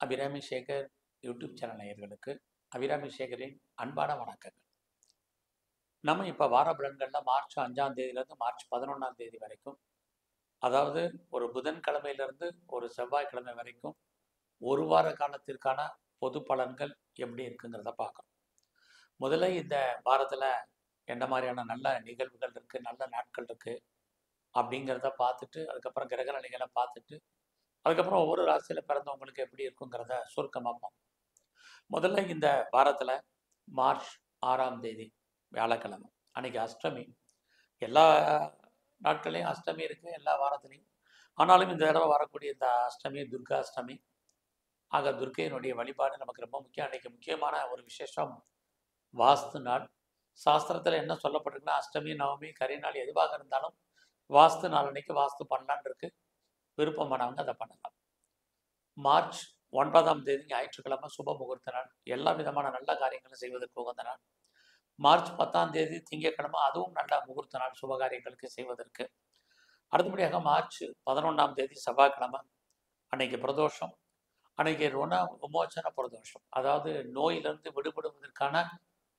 Abirami Sekar YouTube channel நேயர்களுக்கு அபிராமி சேகரின் அன்பான வணக்கங்கள். நம்ம இப்போ வார பலன்களில் மார்ச் 5ஆம் தேதியிலேருந்து மார்ச் 11ஆம் தேதி வரைக்கும், அதாவது ஒரு புதன்கிழமையிலிருந்து ஒரு செவ்வாய்க்கிழமை வரைக்கும் ஒரு வார காலத்திற்கான பொது பலன்கள் எப்படி இருக்குங்கிறத பார்க்கணும். முதல்ல இந்த வாரத்தில் என்ன மாதிரியான நல்ல நிகழ்வுகள் இருக்குது, நல்ல நாட்கள் இருக்குது அப்படிங்கிறத பார்த்துட்டு, அதுக்கப்புறம் கிரக நிலைகளை பார்த்துட்டு, அதுக்கப்புறம் ஒவ்வொரு ராசியில் பிறந்தவங்களுக்கு எப்படி இருக்குங்கிறத சுருக்கமாக பார்ப்போம். முதல்ல இந்த வாரத்தில் மார்ச் 6ஆம் தேதி வியாழக்கிழமை அன்னைக்கு அஷ்டமி. எல்லா நாட்களையும் அஷ்டமி இருக்குது, எல்லா வாரத்துலேயும். ஆனாலும் இந்த தடவை வரக்கூடிய இந்த அஷ்டமி துர்கா அஷ்டமி. ஆக துர்க்கையினுடைய வழிபாடு நமக்கு ரொம்ப முக்கியம். அன்றைக்கி முக்கியமான ஒரு விசேஷம் வாஸ்து நாள். சாஸ்திரத்தில் என்ன சொல்லப்பட்டிருக்குன்னா, அஷ்டமி நவமி கரிநாள் எதுவாக இருந்தாலும் வாஸ்து நாள் அன்னைக்கு வாஸ்து பண்ணலான் இருக்கு. விருப்பமானவங்க அதை பண்ணலாம். மார்ச் 9ஆம் தேதி ஞாயிற்றுக்கிழமை சுப முகூர்த்த நாள். எல்லா விதமான நல்ல காரியங்களும் செய்வதற்கு உகந்த நாள். மார்ச் 10ஆம் தேதி திங்கட்கிழமை, அதுவும் நல்ல முகூர்த்த நாள் சுப காரியங்களுக்கு செய்வதற்கு. அடுத்தபடியாக மார்ச் 11ஆம் தேதி செவ்வாய்க்கிழமை, அன்னைக்கு பிரதோஷம். அன்னைக்கு ருண விமோச்சன பிரதோஷம், அதாவது நோயிலிருந்து விடுபடுவதற்கான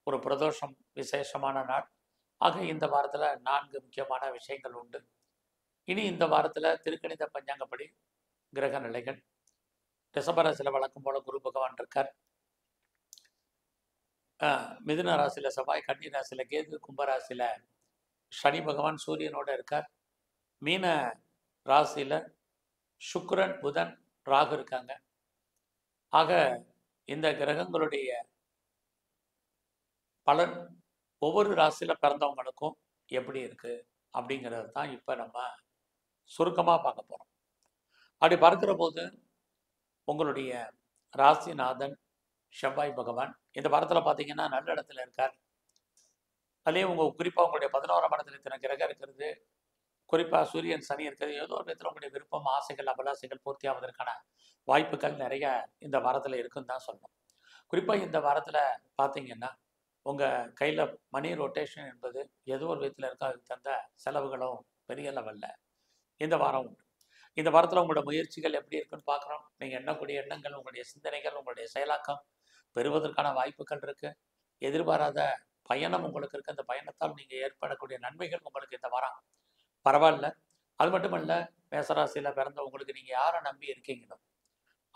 ஒரு பிரதோஷம், விசேஷமான நாள். ஆக இந்த வாரத்தில் 4 முக்கியமான விஷயங்கள் உண்டு. இனி இந்த வாரத்தில் திருக்கணித பஞ்சாங்கப்படி கிரக நிலைகள். ரிஷபராசியில் வழக்கம் போல குரு பகவான் இருக்கார். மிதுன ராசியில் செவ்வாய், கன்னி ராசியில் கேது, கும்பராசியில் சனி பகவான் சூரியனோட இருக்கார். மீன ராசியில் சுக்கிரன், புதன், ராகு இருக்காங்க. ஆக இந்த கிரகங்களுடைய பலன் ஒவ்வொரு ராசியில் பிறந்தவங்களுக்கும் எப்படி இருக்கு அப்படிங்கிறது தான் இப்போ நம்ம சுருக்கமாக பார்க்க போகிறோம். அப்படி பார்க்கிற போது உங்களுடைய ராசிநாதன் செவ்வாய் பகவான் இந்த வாரத்தில் பார்த்தீங்கன்னா நல்ல இடத்துல இருக்கார். அதுலேயும் குறிப்பாக உங்களுடைய 11ஆம் இடத்துல இத்தனை கிரகம் இருக்கிறது, குறிப்பாக சூரியன் சனி இருக்கிறது, ஏதோ ஒரு விதத்தில் உங்களுடைய விருப்பம், ஆசைகள், அபிலாசைகள் பூர்த்தி ஆவதற்கான வாய்ப்புகள் நிறைய இந்த வாரத்தில் இருக்குன்னு தான் சொல்லணும். குறிப்பாக இந்த வாரத்தில் பார்த்தீங்கன்னா உங்கள் கையில் மணி ரொட்டேஷன் என்பது ஏதோ ஒரு விதத்தில் இருக்கா, அதுக்கு தந்த செலவுகளும் பெரிய லெவலில் இந்த வாரம் உண்டு. இந்த வாரத்தில் உங்களோட முயற்சிகள் எப்படி இருக்குன்னு பார்க்குறோம். நீங்கள் எண்ணக்கூடிய எண்ணங்கள், உங்களுடைய சிந்தனைகள், உங்களுடைய செயலாக்கம் பெறுவதற்கான வாய்ப்புகள் இருக்குது. எதிர்பாராத பயணம் உங்களுக்கு இருக்குது. அந்த பயணத்தால் நீங்கள் ஏற்படக்கூடிய நன்மைகள் உங்களுக்கு இந்த வாரம் பரவாயில்ல. அது மட்டுமல்ல, மேசராசியில் பிறந்த உங்களுக்கு நீங்கள் யாரை நம்பி இருக்கீங்களோ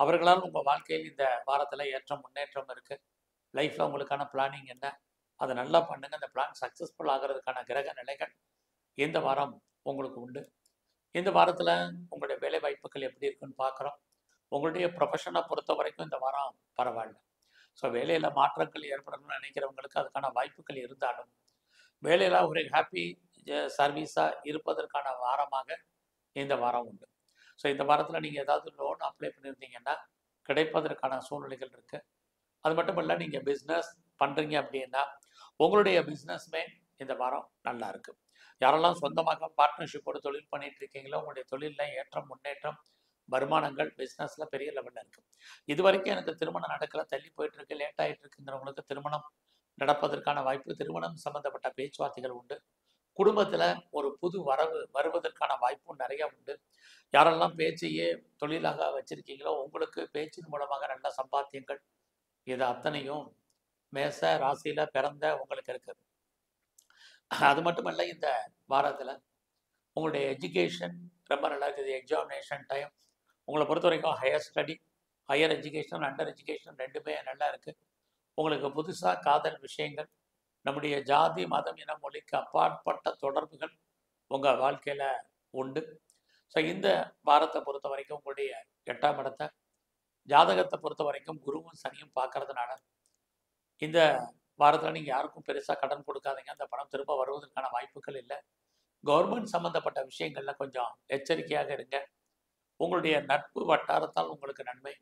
அவர்களால் உங்கள் வாழ்க்கையில் இந்த வாரத்தில் ஏற்றம் முன்னேற்றம் இருக்குது. லைஃப்பில் உங்களுக்கான பிளானிங் என்ன, அதை நல்லா பண்ணுங்கள். அந்த பிளான் சக்ஸஸ்ஃபுல் ஆகிறதுக்கான கிரக நிலைகள் இந்த வாரம் உங்களுக்கு உண்டு. இந்த வாரத்தில் உங்களுடைய வேலை வாய்ப்புகள் எப்படி இருக்குன்னு பார்க்குறோம். உங்களுடைய ப்ரொஃபஷனை பொறுத்த வரைக்கும் இந்த வாரம் பரவாயில்ல. ஸோ வேலையில் மாற்றங்கள் ஏற்படணும்னு நினைக்கிறவங்களுக்கு அதுக்கான வாய்ப்புகள் இருந்தாலும், வேலையில் ஒரு ஹாப்பி சர்வீஸாக இருப்பதற்கான வாரமாக இந்த வாரம் உண்டு. ஸோ இந்த வாரத்தில் நீங்கள் ஏதாவது லோன் அப்ளை பண்ணியிருந்தீங்கன்னா கிடைப்பதற்கான சூழ்நிலைகள் இருக்குது. அது மட்டும் இல்லை, நீங்கள் பிஸ்னஸ் பண்ணுறீங்க அப்படின்னா உங்களுடைய பிஸ்னஸுமே இந்த வாரம் நல்லா இருக்குது. யாரெல்லாம் சொந்தமாக பார்ட்னர்ஷிப்போடு தொழில் பண்ணிட்டு இருக்கீங்களோ உங்களுடைய தொழிலில் ஏற்றம் முன்னேற்றம், வருமானங்கள் பிஸ்னஸில் பெரிய லெவலில் இருக்குது. இது வரைக்கும் எனக்கு திருமணம் நடக்கல, தள்ளி போயிட்டுருக்கு, லேட் ஆகிட்டு இருக்குங்கிறவங்களுக்கு திருமணம் நடப்பதற்கான வாய்ப்பு, திருமணம் சம்மந்தப்பட்ட பேச்சுவார்த்தைகள் உண்டு. குடும்பத்தில் ஒரு புது வரவு வருவதற்கான வாய்ப்பும் நிறையா உண்டு. யாரெல்லாம் பேச்சையே தொழிலாக வச்சுருக்கீங்களோ உங்களுக்கு பேச்சின் மூலமாக நல்ல சம்பாத்தியங்கள், இது அத்தனையும் மேச ராசியில் பிறந்த உங்களுக்கு இருக்குது. அது மட்டுமல்ல, இந்த வாரத்தில் உங்களுடைய எஜுகேஷன் ரொம்ப நல்லா இருக்குது. எக்ஸாமினேஷன் டைம் உங்களை பொறுத்த வரைக்கும் higher study, higher education, under education ரெண்டுமே நல்லா இருக்குது. உங்களுக்கு புதுசாக காதல் விஷயங்கள், நம்முடைய ஜாதி மதம் இன மொழிக்கு அப்பாற்பட்ட தொடர்புகள் உங்கள் வாழ்க்கையில் உண்டு. ஸோ இந்த வாரத்தை பொறுத்த வரைக்கும் உங்களுடைய 8ஆம் இடத்தை ஜாதகத்தை பொறுத்த வரைக்கும் குருவும் சனியும் பார்க்கறதுனால இந்த வாரத்தில் நீங்கள் யாருக்கும் பெருசாக கடன் கொடுக்காதீங்க. அந்த பணம் திரும்ப வருவதற்கான வாய்ப்புகள் இல்லை. கவர்மெண்ட் சம்மந்தப்பட்ட விஷயங்களில் கொஞ்சம் எச்சரிக்கையாக இருங்க. உங்களுடைய நட்பு வட்டாரத்தால் உங்களுக்கு நன்மை,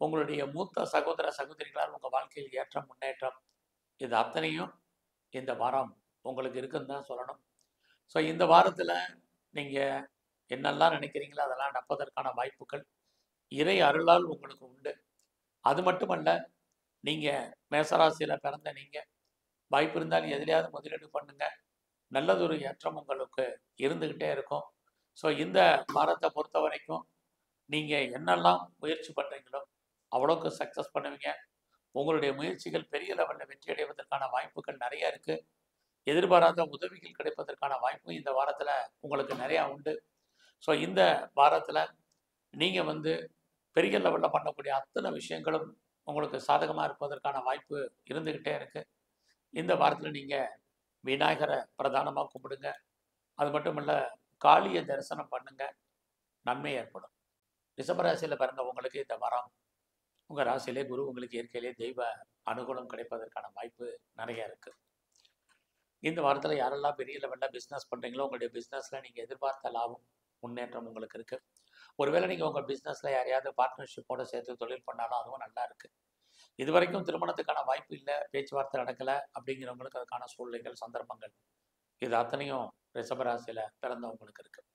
உங்களுடைய மூத்த சகோதர சகோதரிகளால் உங்கள் வாழ்க்கையில் ஏற்றம் முன்னேற்றம், இது அத்தனையும் இந்த வாரம் உங்களுக்கு இருக்குன்னு தான் சொல்லணும். ஸோ இந்த வாரத்தில் நீங்கள் என்னெல்லாம் நினைக்கிறீங்களோ அதெல்லாம் நடப்பதற்கான வாய்ப்புகள் இறை அருளால் உங்களுக்கு உண்டு. அது மட்டுமல்ல, நீங்கள் மேசராசியில் பிறந்த நீங்கள் வாய்ப்பு இருந்தால் எதிலையாவது முதலீடு பண்ணுங்கள். நல்லதொரு ஏற்றம் உங்களுக்கு இருந்துக்கிட்டே இருக்கும். ஸோ இந்த வாரத்தை பொறுத்த வரைக்கும் நீங்கள் என்னெல்லாம் முயற்சி பண்ணுறீங்களோ அவ்வளோக்கு சக்ஸஸ் பண்ணுவீங்க. உங்களுடைய முயற்சிகள் பெரிய லெவலில் வெற்றி அடைவதற்கான வாய்ப்புகள் நிறைய இருக்குது. எதிர்பாராத உதவிகள் கிடைப்பதற்கான வாய்ப்பும் இந்த வாரத்தில் உங்களுக்கு நிறையா உண்டு. ஸோ இந்த வாரத்தில் நீங்கள் வந்து பெரிய லெவலில் பண்ணக்கூடிய அத்தனை விஷயங்களும் உங்களுக்கு சாதகமாக இருப்பதற்கான வாய்ப்பு இருந்துக்கிட்டே இருக்குது. இந்த வாரத்தில் நீங்கள் விநாயகரை பிரதானமாக கும்பிடுங்க. அது மட்டும் இல்லை, காளியை தரிசனம் பண்ணுங்க, நன்மை ஏற்படும். ரிஷபராசியில் பிறந்தவங்களுக்கு இந்த வாரம் உங்கள் ராசியிலே குரு உங்களுக்கு இயற்கையிலே தெய்வ அனுகூலம் கிடைப்பதற்கான வாய்ப்பு நிறைய இருக்குது. இந்த வாரத்தில் யாரெல்லாம் பெரிய லெவலில் பிஸ்னஸ் பண்ணுறீங்களோ உங்களுடைய பிஸ்னஸில் நீங்கள் எதிர்பார்த்த லாபம் முன்னேற்றம் உங்களுக்கு இருக்குது. ஒருவேளை நீங்கள் உங்கள் பிஸ்னஸில் யாரையாவது பார்ட்னர்ஷிப்போடு சேர்த்து தொழில் பண்ணாலும் அதுவும் நல்லா இருக்குது. இது வரைக்கும் திருமணத்துக்கான வாய்ப்பு இல்லை, பேச்சுவார்த்தை நடக்கலை அப்படிங்கிறவங்களுக்கு அதுக்கான சூழ்நிலைகள், சந்தர்ப்பங்கள் இது அத்தனையும் ரிஷபராசியில் பிறந்தவங்களுக்கு இருக்குது.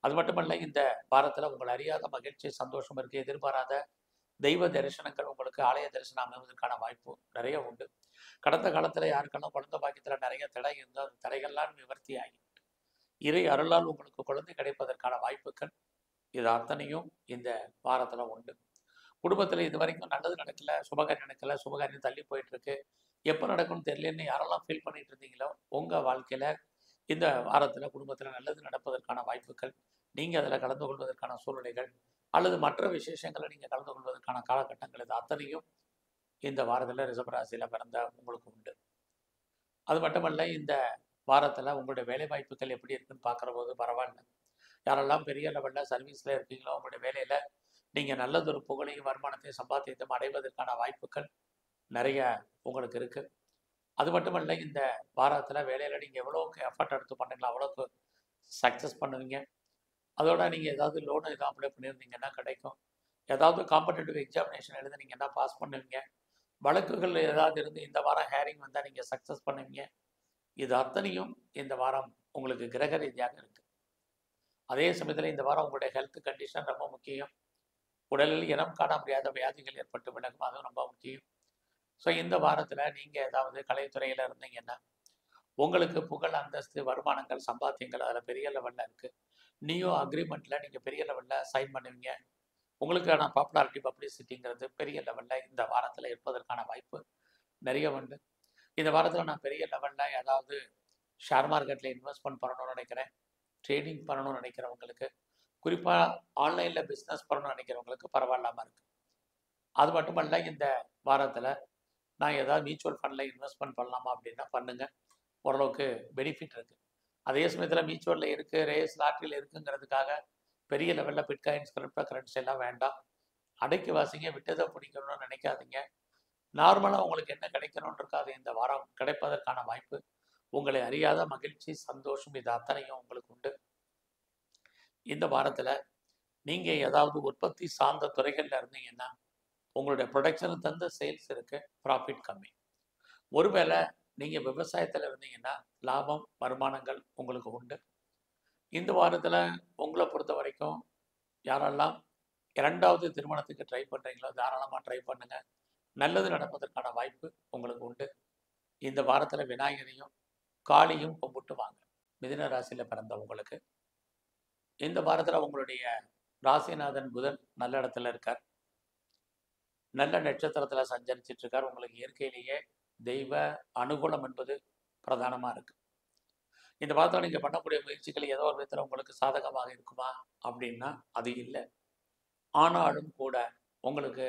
அது மட்டுமல்ல, இந்த வாரத்தில் உங்கள் அறியாத மகிழ்ச்சி, சந்தோஷம் இருக்குது. எதிர்பாராத தெய்வ தரிசனங்கள், உங்களுக்கு ஆலய தரிசனம் அமைவதற்கான வாய்ப்பு நிறைய உண்டு. கடந்த காலத்தில் யாருக்கெல்லாம் குழந்தை பாக்கியத்தில் நிறைய தடை இருந்தால் அந்த தடைகள்லாம் நிவர்த்தி ஆகி இறை அருளால் உங்களுக்கு குழந்தை கிடைப்பதற்கான வாய்ப்புகள் இது அத்தனையும் இந்த வாரத்தில் உண்டு. குடும்பத்தில் இது வரைக்கும் நல்லது நடக்கல, சுபகாரியம் நடக்கலை, சுபகாரியம் தள்ளி போயிட்டுருக்கு, எப்போ நடக்கும்னு தெரியலன்னு யாரெல்லாம் ஃபீல் பண்ணிட்டு இருந்தீங்களோ உங்கள் வாழ்க்கையில் இந்த வாரத்தில் குடும்பத்தில் நல்லது நடப்பதற்கான வாய்ப்புகள், நீங்கள் அதில் கலந்து கொள்வதற்கான சூழ்நிலைகள் அல்லது மற்ற விசேஷங்களை நீங்கள் கலந்து கொள்வதற்கான காலகட்டங்கள் இது அத்தனையும் இந்த வாரத்தில் ரிஷபராசியில் பிறந்த உங்களுக்கு உண்டு. அது மட்டுமல்ல, இந்த வாரத்தில் உங்களுடைய வேலை வாய்ப்புகள் எப்படி இருக்குன்னு பார்க்குற போது பரவாயில்ல. யாரெல்லாம் பெரிய லெவலில் சர்வீஸில் இருக்கீங்களோ உங்களுடைய வேலையில் நீங்கள் நல்லதொரு புகழையும் வருமானத்தையும் சம்பாத்தியத்தையும் அடைவதற்கான வாய்ப்புகள் நிறைய உங்களுக்கு இருக்குது. அது மட்டுமல்ல, இந்த வாரத்தில் வேலையில் நீங்கள் எவ்வளோக்கு எஃபர்ட் எடுத்து பண்ணுறீங்களோ அவ்வளோக்கு சக்ஸஸ் பண்ணுவீங்க. அதோட நீங்கள் ஏதாவது லோனு எதாவது அப்ளை பண்ணியிருந்தீங்கன்னா கிடைக்கும். ஏதாவது காம்படிட்டிவ் எக்ஸாமினேஷன் எழுதுனீங்கன்னா பாஸ் பண்ணுவீங்க. வழக்குகள் ஏதாவது இருந்து இந்த வாரம் ஹேரிங் வந்தால் நீங்கள் சக்ஸஸ் பண்ணுவீங்க. இது அத்தனையும் இந்த வாரம் உங்களுக்கு கிரக ரீதியாக இருக்குது. அதே சமயத்தில் இந்த வாரம் உங்களுடைய ஹெல்த் கண்டிஷன் ரொம்ப முக்கியம். உடலில் இனம் காண முடியாத வியாதிகள் ஏற்பட்டு விலகும், அதுவும் ரொம்ப முக்கியம். ஸோ இந்த வாரத்தில் நீங்கள் ஏதாவது கலைத்துறையில் இருந்தீங்கன்னா உங்களுக்கு புகழ், அந்தஸ்து, வருமானங்கள், சம்பாத்தியங்கள் அதில் பெரிய லெவலில் இருக்குது. நியூ அக்ரிமெண்ட்டில் நீங்கள் பெரிய லெவலில் சைன் பண்ணுவீங்க. உங்களுக்கான பாப்புலாரிட்டி, பப்ளிசிட்டிங்கிறது பெரிய லெவலில் இந்த வாரத்தில் இருப்பதற்கான வாய்ப்பு நிறைய உண்டு. இந்த வாரத்தில் நான் பெரிய லெவலில் ஏதாவது ஷேர் மார்க்கெட்டில் இன்வெஸ்ட்மெண்ட் பண்ணணும்னு நினைக்கிறேன், ட்ரேடிங் பண்ணணும்னு நினைக்கிறவங்களுக்கு, குறிப்பாக ஆன்லைனில் பிஸ்னஸ் பண்ணணும்னு நினைக்கிறவங்களுக்கு பரவாயில்லாமல் இருக்குது. அது மட்டுமல்ல, இந்த வாரத்தில் நான் ஏதாவது மியூச்சுவல் ஃபண்டில் இன்வெஸ்ட்மெண்ட் பண்ணலாமா அப்படின்னா பண்ணுங்கள், ஓரளவுக்கு பெனிஃபிட் இருக்குது. அதே சமயத்தில் மியூச்சுவலில் இருக்குது, ரேஸ் லாட்ரியில் இருக்குங்கிறதுக்காக பெரிய லெவலில் பிட்காயின்ஸ், கிரிப்டோ கரன்சி எல்லாம் வேண்டாம். அடைக்கி வாசிங்க, விட்டதை பிடிக்கணும்னு நினைக்காதீங்க. நார்மலாக உங்களுக்கு என்ன கிடைக்கணும்னு இருக்காது இந்த வாரம் கிடைப்பதற்கான வாய்ப்பு. உங்களை அறியாத மகிழ்ச்சி, சந்தோஷம் இது அத்தனையும் உங்களுக்கு உண்டு. இந்த வாரத்தில் நீங்கள் ஏதாவது உற்பத்தி சார்ந்த துறைகளில் இருந்தீங்கன்னா உங்களுடைய ப்ரொடக்ஷனுக்கு தகுந்த சேல்ஸ் இருக்குது, ப்ராஃபிட் கம்மி. ஒருவேளை நீங்கள் விவசாயத்தில் இருந்தீங்கன்னா லாபம், வருமானங்கள் உங்களுக்கு உண்டு. இந்த வாரத்தில் உங்களை பொறுத்த வரைக்கும் யாரெல்லாம் இரண்டாவது திருமணத்துக்கு ட்ரை பண்ணுறீங்களோ தாராளமாக ட்ரை பண்ணுங்கள், நல்லது நடப்பதற்கான வாய்ப்பு உங்களுக்கு உண்டு. இந்த வாரத்தில் விநாயகரையும் காளியும் கும்பிட்டு வாங்க. மிதுன ராசியில் பிறந்தவங்களுக்கு இந்த வாரத்தில் உங்களுடைய ராசிநாதன் புதன் நல்ல இடத்துல இருக்கார், நல்ல நட்சத்திரத்தில் சஞ்சரிச்சிட்டு இருக்கார். உங்களுக்கு இயற்கையிலேயே தெய்வ அனுகூலம் என்பது பிரதானமாக இருக்குது. இந்த வாரத்தில் நீங்கள் பண்ணக்கூடிய முயற்சிகள் ஏதோ ஒரு விதத்தில் உங்களுக்கு சாதகமாக இருக்குமா அப்படின்னா அது இல்லை. ஆனாலும் கூட உங்களுக்கு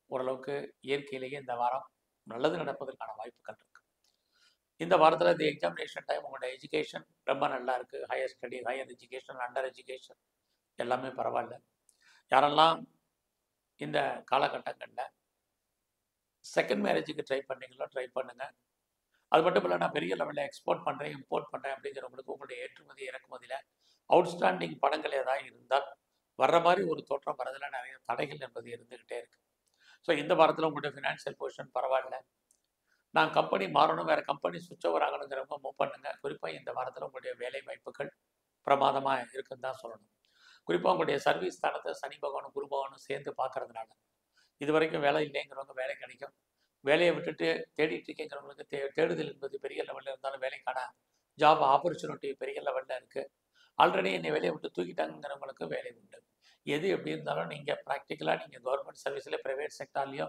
ஓரளவுக்கு இயற்கையிலேயே இந்த வாரம் நல்லது நடப்பதற்கான வாய்ப்புகள் இருக்குது. இந்த வாரத்தில் இந்த எக்ஸாமினேஷன் டைம் உங்களோட எஜுகேஷன் ரொம்ப நல்லா இருக்குது. Higher study, higher education, under education எல்லாமே பரவாயில்ல. யாரெல்லாம் இந்த காலகட்டங்களில் செகண்ட் மேரேஜுக்கு ட்ரை பண்ணீங்களோ ட்ரை பண்ணுங்கள். அது மட்டும் இல்லை, நான் பெரிய லெவலில் எக்ஸ்போர்ட் பண்ணுறேன், இம்போர்ட் பண்ணுறேன் அப்படிங்கிறவங்களுக்கு உங்களுடைய ஏற்றுமதி இறக்குமதியில் அவுட்ஸ்டாண்டிங் படங்கள் ஏதாவது இருந்தால் வர்ற மாதிரி ஒரு தோற்றம் வரதில் நிறைய தடைகள் என்பது இருந்துக்கிட்டே இருக்குது. ஸோ இந்த வாரத்தில் உங்களுடைய ஃபினான்ஷியல் பொசிஷன் பரவாயில்ல. நான் கம்பெனி மாறணும், வேறு கம்பெனி சுவிட்ச் ஓவர் ஆகணுங்கிறவங்க மூவ் பண்ணுங்கள். குறிப்பாக இந்த வாரத்தில் உங்களுடைய வேலை வாய்ப்புகள் பிரமாதமாக இருக்குன்னு தான் சொல்லணும். குறிப்பாக உங்களுடைய சர்வீஸ் ஸ்தானத்தை சனி பகவானும் குரு பகவானும் சேர்ந்து பார்க்கறதுனால இது வரைக்கும் வேலை இல்லைங்கிறவங்க வேலை கிடைக்கும். வேலையை விட்டுட்டு தேடிட்டு இருக்கேங்கிறவங்களுக்கு தேடுதல் என்பது பெரிய லெவலில் இருந்தாலும் வேலைக்கான ஜாப் ஆப்பர்ச்சுனிட்டி பெரிய லெவலில் இருக்குது. ஆல்ரெடி என்னை வேலையை விட்டு தூக்கிட்டாங்கிறவங்களுக்கு வேலை உண்டு. எது எப்படி இருந்தாலும் நீங்கள் ப்ராக்டிக்கலாக நீங்கள் கவர்மெண்ட் சர்வீஸில் ப்ரைவேட் செக்டார்லேயோ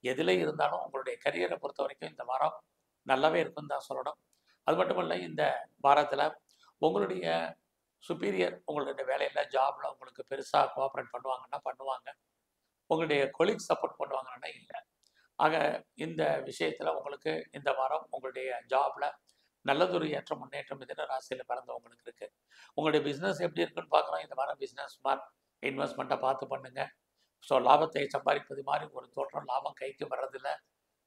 எதில் இருந்தாலும் உங்களுடைய கரியரை பொறுத்த வரைக்கும் இந்த வாரம் நல்லாவே இருக்குன்னு தான் சொல்லணும். அது மட்டும் இல்லை, இந்த வாரத்தில் உங்களுடைய சுப்பீரியர் உங்களுடைய வேலையில் ஜாபில் உங்களுக்கு பெருசாக கோஆப்ரேட் பண்ணுவாங்கன்னா பண்ணுவாங்க. உங்களுடைய கொலீக் சப்போர்ட் பண்ணுவாங்கன்னா இல்லை. ஆக இந்த விஷயத்தில் உங்களுக்கு இந்த வாரம் உங்களுடைய ஜாபில் நல்லதொரு ஏற்ற முன்னேற்றம் மிதுன ராசியில் பிறந்தவங்களுக்கு இருக்குது. உங்களுடைய பிஸ்னஸ் எப்படி இருக்குன்னு பார்க்குறோம். இந்த வாரம் பிஸ்னஸ் ஸ்மார்ட் இன்வெஸ்ட்மெண்ட்டை பார்த்து பண்ணுங்கள். ஸோ லாபத்தை சம்பாதிப்பது மாதிரி ஒரு தோற்றம் லாபம் கைக்கு வர்றதில்ல.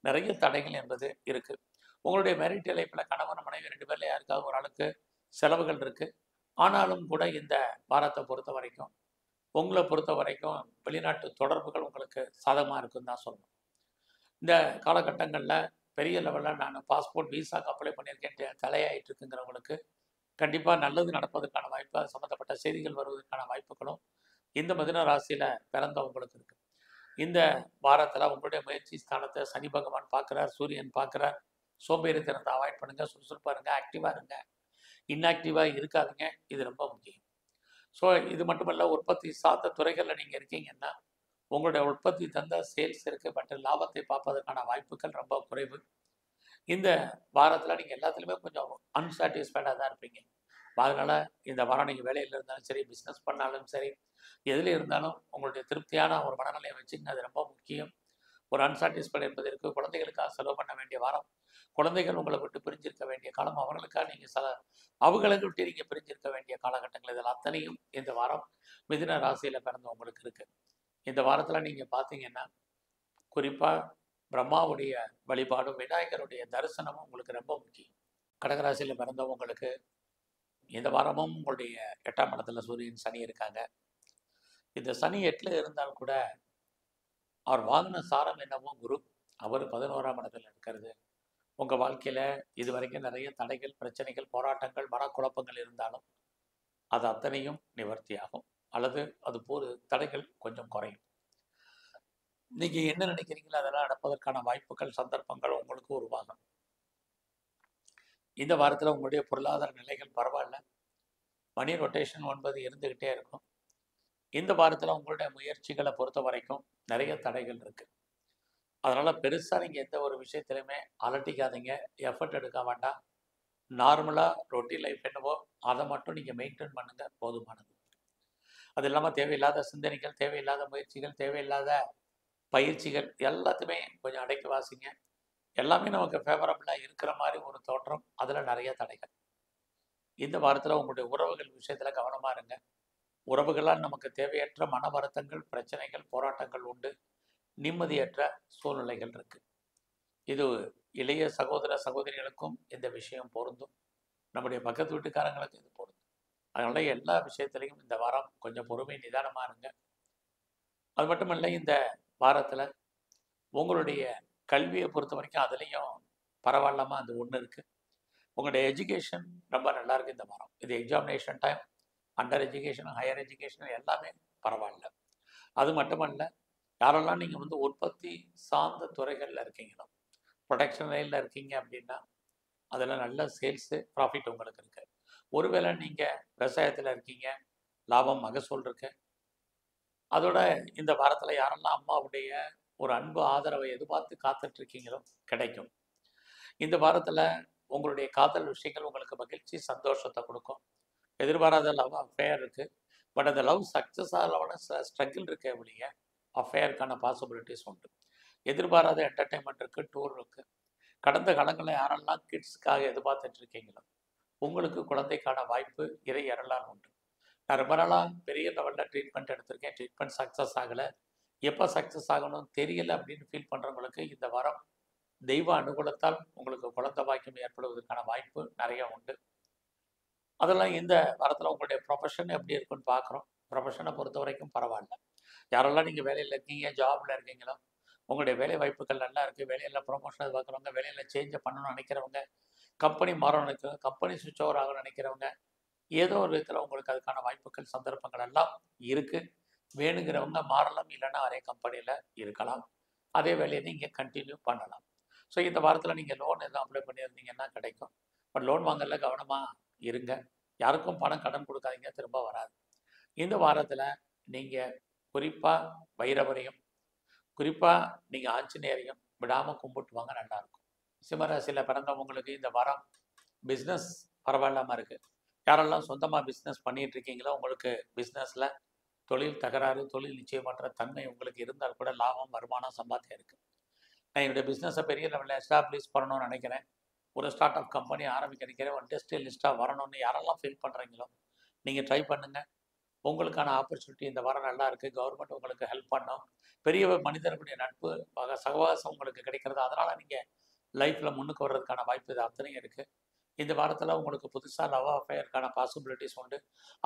நிறைய தடைகள் என்பது இருக்குது. உங்களுடைய மேரிட்டல் லைஃப்பில் கணவன் மனைவி 2 பேரில் யாருக்காவது ஒரு ஆளுக்கு செலவுகள் இருக்குது. ஆனாலும் கூட இந்த வாரத்தை பொறுத்த வரைக்கும் உங்களை பொறுத்த வரைக்கும் வெளிநாட்டு தொடர்புகள் உங்களுக்கு சாதகமாக இருக்குன்னு தான் சொல்லணும். இந்த காலகட்டங்களில் பெரிய லெவலில் நான் பாஸ்போர்ட் விசாக்கு அப்ளை பண்ணியிருக்கேன் தலையாயிட்டு இருக்குங்கிறவங்களுக்கு கண்டிப்பாக நல்லது நடப்பதற்கான வாய்ப்பு, அது சம்மந்தப்பட்ட செய்திகள் வருவதற்கான வாய்ப்புகளும் இந்த மிதுன ராசியில் பிறந்தவங்களுக்கு இருக்குது. இந்த வாரத்தில் உங்களுடைய முயற்சி ஸ்தானத்தை சனி பகவான் பார்க்குறார், சூரியன் பார்க்குறார். சோம்பேறித்தனத்தை அவாய்ட் பண்ணுங்கள், சுறுசுறுப்பாக இருங்க, ஆக்டிவாக இருங்க, இன்ஆக்டிவாக இருக்காதுங்க. இது ரொம்ப முக்கியம். ஸோ இது மட்டுமல்ல, உற்பத்தி சார்ந்த துறைகளில் நீங்கள் இருக்கீங்கன்னா உங்களுடைய உற்பத்தி தந்த சேல்ஸ் இருக்குது, பட் லாபத்தை பார்ப்பதற்கான வாய்ப்புகள் ரொம்ப குறைவு. இந்த வாரத்தில் நீங்கள் எல்லாத்துலேயுமே கொஞ்சம் அன்சாட்டிஸ்ஃபைடாக தான் இருப்பீங்க. அதனால் இந்த வாரம் நீங்கள் வேலையில் இருந்தாலும் சரி, பிஸ்னஸ் பண்ணாலும் சரி, எதில் இருந்தாலும் உங்களுடைய திருப்தியான ஒரு மனநிலையை வச்சுங்க. அது ரொம்ப முக்கியம். ஒரு அன்சாட்டிஸ்ஃபைடு என்பது இருக்குது. குழந்தைகளுக்காக செலவு பண்ண வேண்டிய வாரம். குழந்தைகள் உங்களை விட்டு பிரிஞ்சிருக்க வேண்டிய காலம். அவர்களுக்காக நீங்கள் அவங்களை விட்டு நீங்கள் பிரிஞ்சிருக்க வேண்டிய காலகட்டங்கள். இதில் அத்தனையும் இந்த வாரம் மிதுன ராசியில் பிறந்தவங்களுக்கு இருக்குது. இந்த வாரத்தில் நீங்கள் பார்த்தீங்கன்னா குறிப்பாக பிரம்மாவுடைய வழிபாடும் விநாயகருடைய தரிசனமும் உங்களுக்கு ரொம்ப முக்கியம். கடகராசியில் பிறந்தவங்களுக்கு இந்த வாரமும் உங்களுடைய 8ஆம் இடத்துல சூரியன் சனி இருக்காங்க. இந்த சனி 8ல் இருந்தால் கூட அவர் வாங்கின சாரம் என்னவோ குரு, அவர் 11ஆம் இடத்துல இருக்கிறது. உங்கள் வாழ்க்கையில் இது வரைக்கும் நிறைய தடைகள், பிரச்சனைகள், போராட்டங்கள், மனக்குழப்பங்கள் இருந்தாலும் அது அத்தனையும் நிவர்த்தியாகும், அல்லது அது தடைகள் கொஞ்சம் குறையும். நீங்கள் என்ன நினைக்கிறீங்களோ அதெல்லாம் நடப்பதற்கான வாய்ப்புகள், சந்தர்ப்பங்கள் உங்களுக்கு உருவாகும். இந்த வாரத்தில் உங்களுடைய பொருளாதார நிலைகள் பரவாயில்ல. மணி ரொட்டேஷன் 9 இருந்துக்கிட்டே இருக்கும். இந்த வாரத்தில் உங்களுடைய முயற்சிகளை பொறுத்த வரைக்கும் நிறைய தடைகள் இருக்குது. அதனால் பெருசாக நீங்கள் எந்த ஒரு விஷயத்துலையுமே அலட்டிக்காதீங்க, எஃபர்ட் எடுக்க வேண்டாம். நார்மலாக ரொட்டீன் லைஃப் என்னவோ அதை மட்டும் நீங்கள் மெயின்டைன் பண்ணுங்கள், போதுமானது. அது இல்லாமல் தேவையில்லாத சிந்தனைகள், தேவையில்லாத முயற்சிகள், தேவையில்லாத பயிற்சிகள் எல்லாத்தையுமே கொஞ்சம் அடக்கி வாசிங்க. எல்லாமே நமக்கு ஃபேவரபுளாக இருக்கிற மாதிரி ஒரு தோற்றம், அதில் நிறைய தடைகள். இந்த வாரத்தில் உங்களுடைய உறவுகள் விஷயத்தில் கவனமாக இருங்க. உறவுகளால் நமக்கு தேவையற்ற மன வருத்தங்கள், பிரச்சனைகள், போராட்டங்கள் உண்டு. நிம்மதியற்ற சூழ்நிலைகள் இருக்குது. இது இளைய சகோதர சகோதரிகளுக்கும் இந்த விஷயம் பொருந்தும். நம்முடைய பக்கத்து வீட்டுக்காரங்களுக்கு இது பொருந்தும். அதனால எல்லா விஷயத்துலையும் இந்த வாரம் கொஞ்சம் பொறுமை, நிதானமாக இருங்க. அது மட்டும் இல்லை, இந்த வாரத்தில் உங்களுடைய கல்வியை பொறுத்த வரைக்கும் அதுலேயும் பரவாயில்லாமல் அது ஒன்று இருக்குது. உங்களுடைய எஜுகேஷன் ரொம்ப நல்லா இருக்குது இந்த வாரம். இது examination time. Under education, higher education எல்லாமே பரவாயில்ல. அது மட்டுமல்ல, யாரெல்லாம் நீங்கள் உற்பத்தி சார்ந்த துறைகளில் இருக்கீங்களோ, ப்ரொடக்ஷன் லைனில் இருக்கீங்க அப்படின்னா அதில் நல்ல சேல்ஸு, ப்ராஃபிட் உங்களுக்கு இருக்குது. ஒருவேளை நீங்கள் விவசாயத்தில் இருக்கீங்க, லாபம், மகசூல் இருக்கு. அதோட இந்த வாரத்தில் யாரெல்லாம் அம்மாவுடைய ஒரு அன்பு, ஆதரவை எதிர்பார்த்து காத்துட்ருக்கீங்களோ கிடைக்கும். இந்த வாரத்தில் உங்களுடைய காதல் விஷயங்கள் உங்களுக்கு மகிழ்ச்சி, சந்தோஷத்தை கொடுக்கும். எதிர்பாராத லவ் அஃபேர் இருக்குது. பட் அந்த லவ் சக்ஸஸ் ஆகலோட ஸ்ட்ரகிள் இருக்க ஒழிய அஃபேருக்கான பாசிபிலிட்டிஸ் உண்டு. எதிர்பாராத என்டர்டெயின்மெண்ட் இருக்குது, டூர் இருக்குது. கடந்த காலங்களில் யாரெல்லாம் கிட்ஸுக்காக எதிர்பார்த்துட்டு இருக்கீங்களோ உங்களுக்கு குழந்தைக்கான வாய்ப்பு இறை அருளால் உண்டு. நான் ரொம்ப நாளாக பெரிய லெவலில் ட்ரீட்மெண்ட் எடுத்திருக்கேன், ட்ரீட்மெண்ட் சக்ஸஸ் ஆகலை, எப்போ சக்ஸஸ் ஆகணும்னு தெரியலை அப்படின்னு ஃபீல் பண்ணுறவங்களுக்கு இந்த வாரம் தெய்வ அனுகூலத்தால் உங்களுக்கு குழந்தை பாக்கியம் ஏற்படுவதற்கான வாய்ப்பு நிறைய உண்டு. அதெல்லாம் இந்த வாரத்தில் உங்களுடைய ப்ரொஃபஷன் எப்படி இருக்குன்னு பார்க்குறோம். ப்ரொஃபஷனை பொறுத்த வரைக்கும் பரவாயில்ல. யாரெல்லாம் நீங்கள் வேலையில் இருக்கீங்க, ஜாபில் இருக்கீங்களோ உங்களுடைய வேலை வாய்ப்புகள் நல்லா இருக்குது. வேலையில் ப்ரொமோஷன் பார்க்குறவங்க, வேலையில் சேஞ்சை பண்ணணும்னு நினைக்கிறவங்க, கம்பெனி மாறணும்னு நினைக்கிறவங்க, கம்பெனி சுவிட்ச் ஓவர் ஆகணும்னு நினைக்கிறவங்க, ஏதோ ஒரு விதத்தில் உங்களுக்கு அதுக்கான வாய்ப்புகள், சந்தர்ப்பங்கள் எல்லாம் இருக்குது. வேணுங்கிறவங்க மாறலாம், இல்லைன்னா அதே கம்பெனியில் இருக்கலாம், அதே வேலையை நீங்கள் கண்டினியூ பண்ணலாம். ஸோ இந்த வாரத்தில் நீங்கள் லோன் எதுவும் அப்ளை பண்ணியிருந்தீங்கன்னா கிடைக்கும். பட் லோன் வாங்கல கவனமாக இருங்க. யாருக்கும் பணம் கடன் கொடுக்காதீங்க, திரும்ப வராது. இந்த வாரத்தில் நீங்கள் குறிப்பாக பைரவரையும் குறிப்பாக நீங்கள் ஆஞ்சநேயரையும் விடாமல் கும்பிட்டு வாங்க, நல்லாயிருக்கும். சிம்மராசியில் பிறந்தவங்களுக்கு இந்த வாரம் பிஸ்னஸ் பரவாயில்லாமல் இருக்குது. யாரெல்லாம் சொந்தமாக பிஸ்னஸ் பண்ணிகிட்டு இருக்கீங்களோ உங்களுக்கு பிஸ்னஸில் தொழில் தகராறு, தொழில் நிச்சயமற்ற தன்மை உங்களுக்கு இருந்தால் கூட லாபம், வருமானம், சம்பாத்தியம் இருக்குது. நான் என்னுடைய பிஸ்னஸை பெரிய லெவலில் எஸ்டாப்ளிஷ் பண்ணணும்னு நினைக்கிறேன், ஒரு ஸ்டார்ட் அப் கம்பெனி ஆரம்பிக்க நினைக்கிறேன், ஒரு இண்டஸ்ட்ரியலிஸ்ட்டாக வரணும்னு யாரெல்லாம் ஃபீல் பண்ணுறீங்களோ நீங்கள் ட்ரை பண்ணுங்கள். உங்களுக்கான ஆப்பர்ச்சுனிட்டி இந்த வாரம் நல்லா இருக்குது. கவர்மெண்ட் உங்களுக்கு ஹெல்ப் பண்ணோம். பெரிய மனிதர்களுடைய நட்பு சகவாசம் உங்களுக்கு கிடைக்கிறது. அதனால் நீங்கள் லைஃப்பில் முன்னுக்கு வர்றதுக்கான வாய்ப்பு இது அத்தனையும் இருக்குது. இந்த வாரத்தில் உங்களுக்கு புதுசாக லவ் அஃபேருக்கான பாசிபிலிட்டிஸ் உண்டு.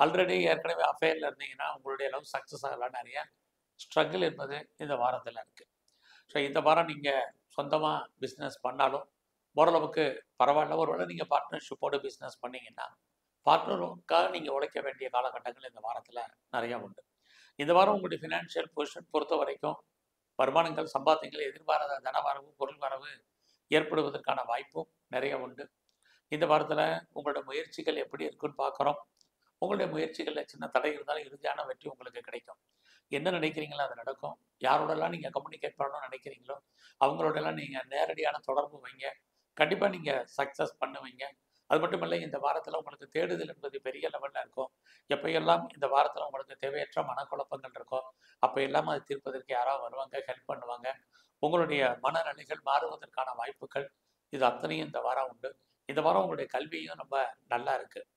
ஆல்ரெடி ஏற்கனவே அஃபேரில் இருந்தீங்கன்னா உங்களுடைய லவ் சக்ஸஸ் ஆகலாம். நிறைய ஸ்ட்ரகிள் என்பது இந்த வாரத்தில் இருக்குது. ஸோ இந்த வாரம் நீங்கள் சொந்தமாக பிஸ்னஸ் பண்ணாலும் ஓரளவுக்கு பரவாயில்ல. ஒருவேளை நீங்கள் பார்ட்னர்ஷிப்போடு பிஸ்னஸ் பண்ணிங்கன்னா பார்ட்னருக்காக நீங்கள் உழைக்க வேண்டிய காலகட்டங்கள் இந்த வாரத்தில் நிறையா உண்டு. இந்த வாரம் உங்களுடைய ஃபினான்ஷியல் பொசிஷன் பொறுத்த வரைக்கும் வருமானங்கள், சம்பாத்தியங்கள், எதிர்பாராத தனவரவு, பொருள் வரவு ஏற்படுவதற்கான வாய்ப்பும் நிறைய உண்டு. இந்த வாரத்தில் உங்களோட முயற்சிகள் எப்படி இருக்குன்னு பார்க்குறோம். உங்களுடைய முயற்சிகளில் சின்ன தடை இருந்தாலும் இறுதியான வெற்றி உங்களுக்கு கிடைக்கும். என்ன நினைக்கிறீங்களோ அது நடக்கும். யாரோடலாம் நீங்கள் கம்யூனிகேட் பண்ணணும்னு நினைக்கிறீங்களோ அவங்களோடலாம் நீங்கள் நேரடியான தொடர்பு வைங்க. கண்டிப்பாக நீங்கள் சக்ஸஸ் பண்ணுவீங்க. அது மட்டும் இல்லை, இந்த வாரத்தில் உங்களுக்கு தேடுதல் என்பது பெரிய லெவலில் இருக்கும். எப்போயெல்லாம் இந்த வாரத்தில் உங்களுக்கு தேவையற்ற மனக்குழப்பங்கள் இருக்கோ அப்போ எல்லாம் அதை தீர்ப்பதற்கு யாராவது வருவாங்க, ஹெல்ப் பண்ணுவாங்க. உங்களுடைய மனநிலைகள் மாறுவதற்கான வாய்ப்புகள் இது அத்தனையும் இந்த வாரம் உண்டு. இந்த வாரம் உங்களுடைய கல்வியும் ரொம்ப நல்லா இருக்குது.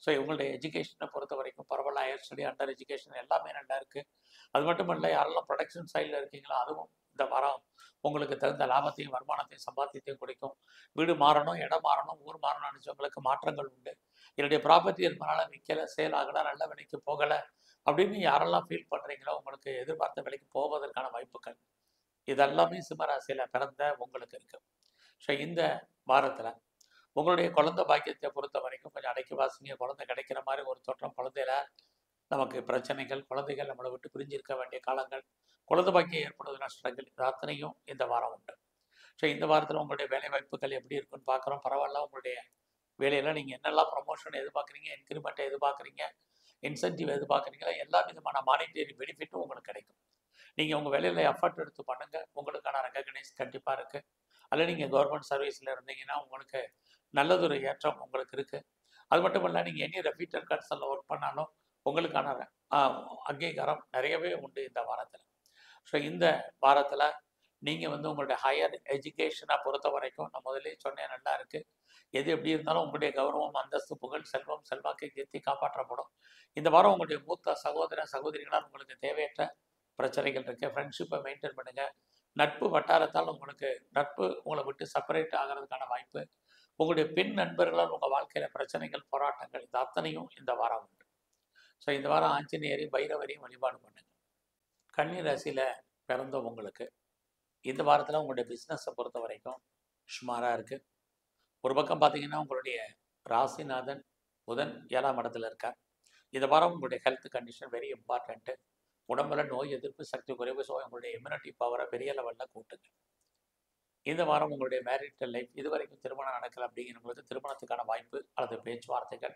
ஸோ உங்களுடைய எஜுகேஷனை பொறுத்த வரைக்கும் பரவாயில்ல. ஹையர் ஸ்டடி, அண்டர் எஜுகேஷன் எல்லாமே நல்லா இருக்குது. அது மட்டும் இல்லை, யாரெல்லாம் ப்ரொடக்ஷன் சைடில் இருக்கீங்களோ அதுவும் இந்த வாரம் உங்களுக்கு தகுந்த லாபத்தையும் வருமானத்தையும் சம்பாத்தியத்தையும் கொடுக்கும். வீடு மாறணும், இடம் மாறணும், ஊர் மாறணும் நினச்சவங்களுக்கு மாற்றங்கள் உண்டு. என்னுடைய ப்ராப்பர்ட்டி இருப்பதனால விற்கலை, சேல் ஆகலை, நல்ல விலைக்கு போகலை அப்படின்னு யாரெல்லாம் ஃபீல் பண்ணுறீங்களோ உங்களுக்கு எதிர்பார்த்த விலைக்கு போவதற்கான வாய்ப்புகள் இதெல்லாமே சிம்மராசியில் பிறந்த உங்களுக்கு இருக்குது. ஸோ இந்த வாரத்தில் உங்களுடைய குழந்தை பாக்கியத்தை பொறுத்த வரைக்கும் கொஞ்சம் அடக்கி வாசிங்க. குழந்தை கிடைக்கிற மாதிரி ஒரு தோற்றம். குழந்தையில நமக்கு பிரச்சனைகள், குழந்தைகள் நம்மளை விட்டு பிரிஞ்சிருக்க வேண்டிய காலங்கள், குழந்தை பாக்கியம் ஏற்படுவதற்கான ஸ்ட்ரகிள் இது அத்தனையும் இந்த வாரம் உண்டு. ஸோ இந்த வாரத்தில் உங்களுடைய வேலை வாய்ப்புகள் எப்படி இருக்குன்னு பார்க்குறோம். பரவாயில்ல. உங்களுடைய வேலையில் நீங்கள் என்னெல்லாம் ப்ரமோஷன் எதிர்பார்க்குறீங்க, இன்க்ரிமெண்ட்டை எதிர்பார்க்குறீங்க, இன்சென்டிவ் எதிர்பார்க்குறீங்களா, எல்லா விதமான மானிட்டரி பெனிஃபிட்டும் உங்களுக்கு கிடைக்கும். நீங்கள் உங்கள் வேலையில் எஃபர்ட் எடுத்து பண்ணுங்கள். உங்களுக்கான ரெகக்னைஸ் கண்டிப்பாக இருக்குது. அல்ல நீங்கள் கவர்மெண்ட் சர்வீஸில் இருந்தீங்கன்னா உங்களுக்கு நல்லதொரு ஏற்றம் உங்களுக்கு இருக்குது. அது மட்டும் இல்லை, நீங்கள் எனி ரெப்யூட்டட் கன்சர்னில் ஒர்க் பண்ணாலும் உங்களுக்கான அங்கீகாரம் நிறையவே உண்டு இந்த வாரத்தில். ஸோ இந்த வாரத்தில் நீங்கள் உங்களுடைய ஹையர் எஜுகேஷனை பொறுத்த வரைக்கும் நான் முதலே சொன்னேன், நல்லா இருக்குது. எது எப்படி இருந்தாலும் உங்களுடைய கௌரவம், அந்தஸ்து, புகழ், செல்வம், செல்வாக்கை கீர்த்தி காப்பாற்றப்படும். இந்த வாரம் உங்களுடைய மூத்த சகோதர சகோதரிகளால் உங்களுக்கு தேவையற்ற பிரச்சனைகள் இருக்குது. ஃப்ரெண்ட்ஷிப்பை மெயின்டைன் பண்ணுங்கள். நட்பு வட்டாரத்தால் உங்களுக்கு நட்பு உங்களை விட்டு செப்பரேட் ஆகிறதுக்கான வாய்ப்பு. உங்களுடைய பெண் நண்பர்களால் உங்கள் வாழ்க்கையில் பிரச்சனைகள், போராட்டங்கள் இது அத்தனையும் இந்த வாரம் உண்டு. ஸோ இந்த வாரம் ஆஞ்சநேயரையும் பைரவரையும் வழிபாடு பண்ணுங்கள். கன்னி ராசியில் பிறந்த உங்களுக்கு இந்த வாரத்தில் உங்களுடைய பிஸ்னஸை பொறுத்த வரைக்கும் சுமாராக இருக்குது. ஒரு பக்கம் பார்த்தீங்கன்னா உங்களுடைய ராசிநாதன் புதன் 7ஆம் இடத்துல இருக்கார். இந்த வாரம் உங்களுடைய ஹெல்த் கண்டிஷன் வெரி இம்பார்ட்டண்ட்டு. உடம்புல நோய் எதிர்ப்பு சக்தி குறைவு. ஸோ உங்களுடைய இம்யூனிட்டி பவரை பெரிய லெவலில் கூட்டுங்க. இந்த வாரம் உங்களுடைய மேரிட்டல் லைஃப் இது வரைக்கும் திருமணம் நடக்கலை அப்படிங்கிறவங்களுக்கு திருமணத்துக்கான வாய்ப்பு அல்லது பேச்சுவார்த்தைகள்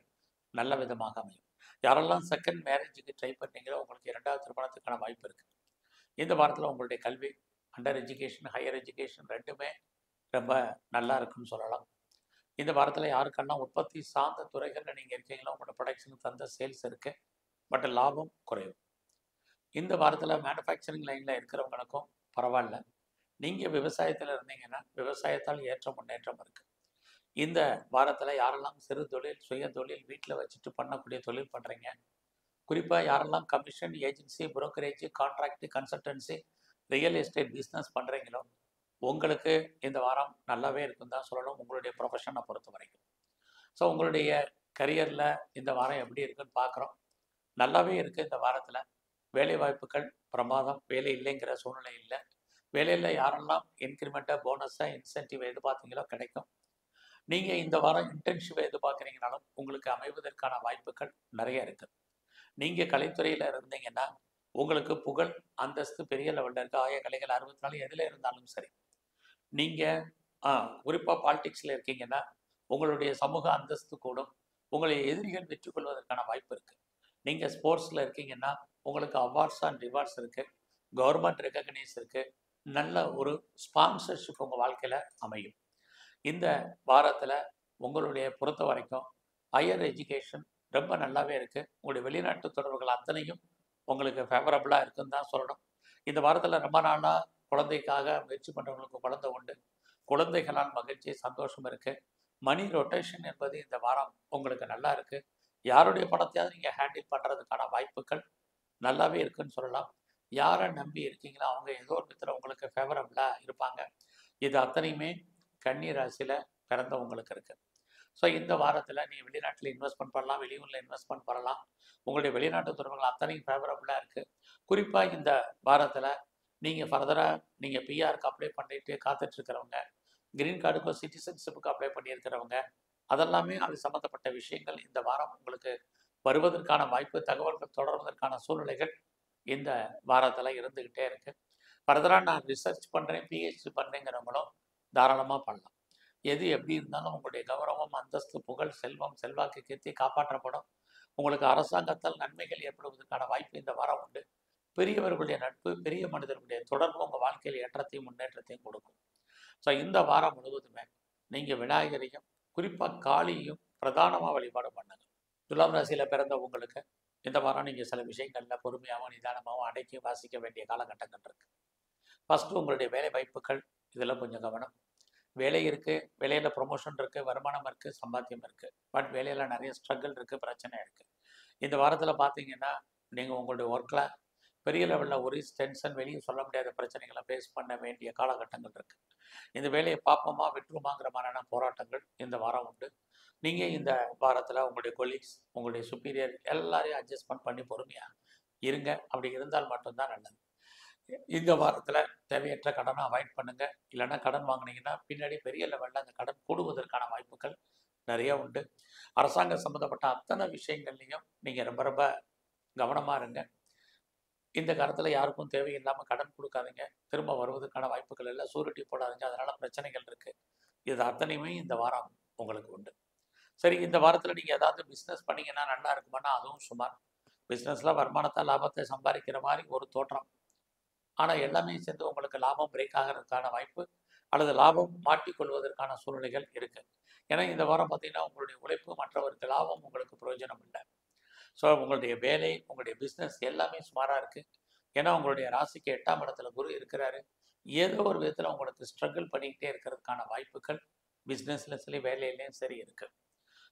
நல்ல விதமாக அமையும். யாரெல்லாம் செகண்ட் மேரேஜுக்கு ட்ரை பண்ணீங்களோ உங்களுக்கு 2வது திருமணத்துக்கான வாய்ப்பு இருக்குது. இந்த வாரத்தில் உங்களுடைய கல்வி, அண்டர் எஜுகேஷன், ஹையர் எஜுகேஷன் ரெண்டுமே ரொம்ப நல்லா இருக்குன்னு சொல்லலாம். இந்த வாரத்தில் யாருக்கெல்லாம் உற்பத்தி சார்ந்த துறைகளில் நீங்கள் இருக்கீங்களோ உங்களோட ப்ரொடக்ஷனுக்கு தந்த சேல்ஸ் இருக்குது. பட் லாபம் குறைவு. இந்த வாரத்தில் மேனுஃபேக்சரிங் லைனில் இருக்கிறவங்களுக்கும் பரவாயில்ல. நீங்கள் விவசாயத்தில் இருந்தீங்கன்னா விவசாயத்தால் ஏற்ற முன்னேற்றம் இருக்குது. இந்த வாரத்தில் யாரெல்லாம் சிறு தொழில், சுய தொழில், வீட்டில் வச்சுட்டு பண்ணக்கூடிய தொழில் பண்ணுறீங்க, குறிப்பாக யாரெல்லாம் commission, agency, brokerage, contract, consultancy, real estate business பண்ணுறீங்களோ உங்களுக்கு இந்த வாரம் நல்லாவே இருக்குன்னு தான் சொல்லணும். உங்களுடைய ப்ரொஃபஷனை பொறுத்த வரைக்கும். ஸோ உங்களுடைய கரியரில் இந்த வாரம் எப்படி இருக்குன்னு பார்க்குறோம். நல்லாவே இருக்குது. இந்த வாரத்தில் வேலை வாய்ப்புகள் பிரமாதம். வேலை இல்லைங்கிற சூழ்நிலை இல்லை. வேலையில் யாரெல்லாம் இன்க்ரிமெண்ட்டாக, போனஸாக, இன்சென்டிவ் எதிர்பார்த்தீங்களோ கிடைக்கும். நீங்கள் இந்த வாரம் இன்டர்ன்ஷிப்பை எதிர்பார்க்குறீங்கனாலும் உங்களுக்கு அமைவதற்கான வாய்ப்புகள் நிறைய இருக்குது. நீங்கள் கலைத்துறையில் இருந்தீங்கன்னா உங்களுக்கு புகழ், அந்தஸ்து பெரிய லெவலில் இருக்குது. 1000 கலைகள் 64 எதில் இருந்தாலும் சரி. நீங்கள் குறிப்பாக பாலிடிக்ஸில் இருக்கீங்கன்னா உங்களுடைய சமூக அந்தஸ்து கூடும். உங்களை எதிரிகள் வெற்றி கொள்வதற்கான வாய்ப்பு இருக்குது. நீங்கள் ஸ்போர்ட்ஸில் இருக்கீங்கன்னா உங்களுக்கு அவார்ட்ஸ் அண்ட் ரிவார்ட்ஸ் இருக்குது, கவர்மெண்ட் ரெக்கக்னைஸ் இருக்குது, நல்ல ஒரு ஸ்பான்சர்ஷிப் உங்கள் வாழ்க்கையில் அமையும். இந்த வாரத்தில் உங்களுடைய பொறுத்த வரைக்கும் ஹையர் எஜுகேஷன் ரொம்ப நல்லாவே இருக்குது. உங்களுடைய வெளிநாட்டு தொடர்புகள் அத்தனையும் உங்களுக்கு ஃபேவரபுளாக இருக்குன்னு தான் சொல்லணும். இந்த வாரத்தில் ரொம்ப நாளாக குழந்தைக்காக முயற்சி பண்ணுறவங்களுக்கு குழந்தை உண்டு. குழந்தைகளால் மகிழ்ச்சி, சந்தோஷம் இருக்குது. மணி ரொட்டேஷன் என்பது இந்த வாரம் உங்களுக்கு நல்லா இருக்குது. யாருடைய பணத்தையாவது நீங்கள் ஹேண்டில் பண்ணுறதுக்கான வாய்ப்புகள் நல்லாவே இருக்குன்னு சொல்லலாம். யாரை நம்பி இருக்கீங்களோ அவங்க ஏதோ ஒரு விதத்தில் உங்களுக்கு ஃபேவரபுளாக இருப்பாங்க. இது அத்தனையுமே கன்னி ராசியில் பிறந்தவங்களுக்கு இருக்குது. ஸோ இந்த வாரத்தில் நீங்கள் வெளிநாட்டில் இன்வெஸ்ட்மெண்ட் பண்ணலாம், வெளியூரில் இன்வெஸ்ட்மெண்ட் பண்ணலாம். உங்களுடைய வெளிநாட்டு தொடர்புகள் அத்தனையும் ஃபேவரபுளாக இருக்குது. குறிப்பாக இந்த வாரத்தில் நீங்கள் ஃபர்தராக நீங்கள் பிஆருக்கு அப்ளை பண்ணிட்டு காத்துட்ருக்கிறவங்க, கிரீன் கார்டுக்கோ சிட்டிசன்ஷிப்புக்கு அப்ளை பண்ணியிருக்கிறவங்க, அதெல்லாமே அது சம்மந்தப்பட்ட விஷயங்கள் இந்த வாரம் உங்களுக்கு வருவதற்கான வாய்ப்பு, தகவல்கள் தொடர்வதற்கான சூழ்நிலைகள் இந்த வாரத்தில் இருந்துக்கிட்டே இருக்குது. ஃபர்தராக நான் ரிசர்ச் பண்ணுறேன், பிஹெச்டி பண்ணுறேங்கிறவங்களும் தாராளமாக பண்ணலாம். எது எப்படி இருந்தாலும் உங்களுடைய கௌரவம், அந்தஸ்து, புகழ், செல்வம், செல்வாக்கு, கீர்த்தி காப்பாற்றப்படும். உங்களுக்கு அரசாங்கத்தால் நன்மைகள் ஏற்படுவதற்கான வாய்ப்பு இந்த வாரம் உண்டு. பெரியவர்களுடைய நட்பு, பெரிய மனிதர்களுடைய தொடர்பு உங்கள் வாழ்க்கையில் ஏற்றத்தையும் முன்னேற்றத்தையும் கொடுக்கும். ஸோ இந்த வாரம் முழுவதுமே நீங்கள் விநாயகரையும் குறிப்பாக காளியையும் பிரதானமாக வழிபாடு பண்ணுங்க. துலாம் ராசியில் பிறந்த உங்களுக்கு இந்த வாரம் நீங்கள் சில விஷயங்களில் பொறுமையாகவும் நிதானமாகவும் அடக்கி வாசிக்க வேண்டிய காலகட்டங்கள் இருக்குது. ஃபஸ்ட்டு உங்களுடைய வேலை வாய்ப்புகள் இதில் கொஞ்சம் கவனம். வேலை இருக்குது, வேலையில் ப்ரொமோஷன் இருக்குது, வருமானம் இருக்குது, சம்பாத்தியம் இருக்குது. பட் வேலையில் நிறைய ஸ்ட்ரகிள் இருக்குது, பிரச்சனை இருக்குது. இந்த வாரத்தில் பார்த்தீங்கன்னா நீங்கள் உங்களுடைய ஒர்க்கில் பெரிய லெவலில் ஒரு டென்ஷன், வெளியே சொல்ல முடியாத பிரச்சனைகளை ஃபேஸ் பண்ண வேண்டிய காலகட்டங்கள் இருக்குது. இந்த வேலையை பார்ப்போமா விட்டுருமாங்கிற மாதிரியான போராட்டங்கள் இந்த வாரம் உண்டு. நீங்கள் இந்த வாரத்தில் உங்களுடைய கொலீக்ஸ், உங்களுடைய சுப்பீரியர் எல்லாரையும் அட்ஜஸ்ட்மெண்ட் பண்ணி பொறுமையாக இருங்க. அப்படி இருந்தால் மட்டும்தான் நல்லது. இந்த வாரத்தில் தேவையற்ற கடனை அவாய்ட் பண்ணுங்கள். இல்லைன்னா கடன் வாங்கினீங்கன்னா பின்னாடி பெரிய லெவலில் அந்த கடன் கூடுவதற்கான வாய்ப்புகள் நிறைய உண்டு. அரசாங்கம் சம்மந்தப்பட்ட அத்தனை விஷயங்கள்லையும் நீங்கள் ரொம்ப ரொம்ப கவனமாக இருங்க. இந்த காலத்தில் யாருக்கும் தேவையில்லாமல் கடன் கொடுக்காதீங்க. திரும்ப வருவதற்கான வாய்ப்புகள் இல்லை. சூரிட்டி போடாதீங்க. அதனால் பிரச்சனைகள் இருக்குது. இது அத்தனையுமே இந்த வாரம் உங்களுக்கு உண்டு. சரி, இந்த வாரத்தில் நீங்கள் ஏதாவது பிஸ்னஸ் பண்ணிங்கன்னா நல்லா இருக்குமானா அதுவும் சுமார். பிஸ்னஸில் வருமானத்தை, லாபத்தை சம்பாதிக்கிற மாதிரி ஒரு தோற்றம். ஆனால் எல்லாமே சேர்ந்து உங்களுக்கு லாபம் பிரேக் ஆகிறதுக்கான வாய்ப்பு அல்லது லாபம் மாட்டிக்கொள்வதற்கான சூழ்நிலைகள் இருக்குது. ஏன்னா இந்த வாரம் பார்த்தீங்கன்னா உங்களுடைய உழைப்பு மற்றவருக்கு லாபம் உங்களுக்கு பிரயோஜனம் இல்லை. ஸோ உங்களுடைய வேலை, உங்களுடைய பிஸ்னஸ் எல்லாமே சுமாராக இருக்குது. ஏன்னா உங்களுடைய ராசிக்கு 8ஆம் இடத்துல குரு இருக்கிறாரு. ஏதோ ஒரு விதத்தில் உங்களுக்கு ஸ்ட்ரகிள் பண்ணிக்கிட்டே இருக்கிறதுக்கான வாய்ப்புகள் பிஸ்னஸில் சரி வேலையிலையும் சரி இருக்குது.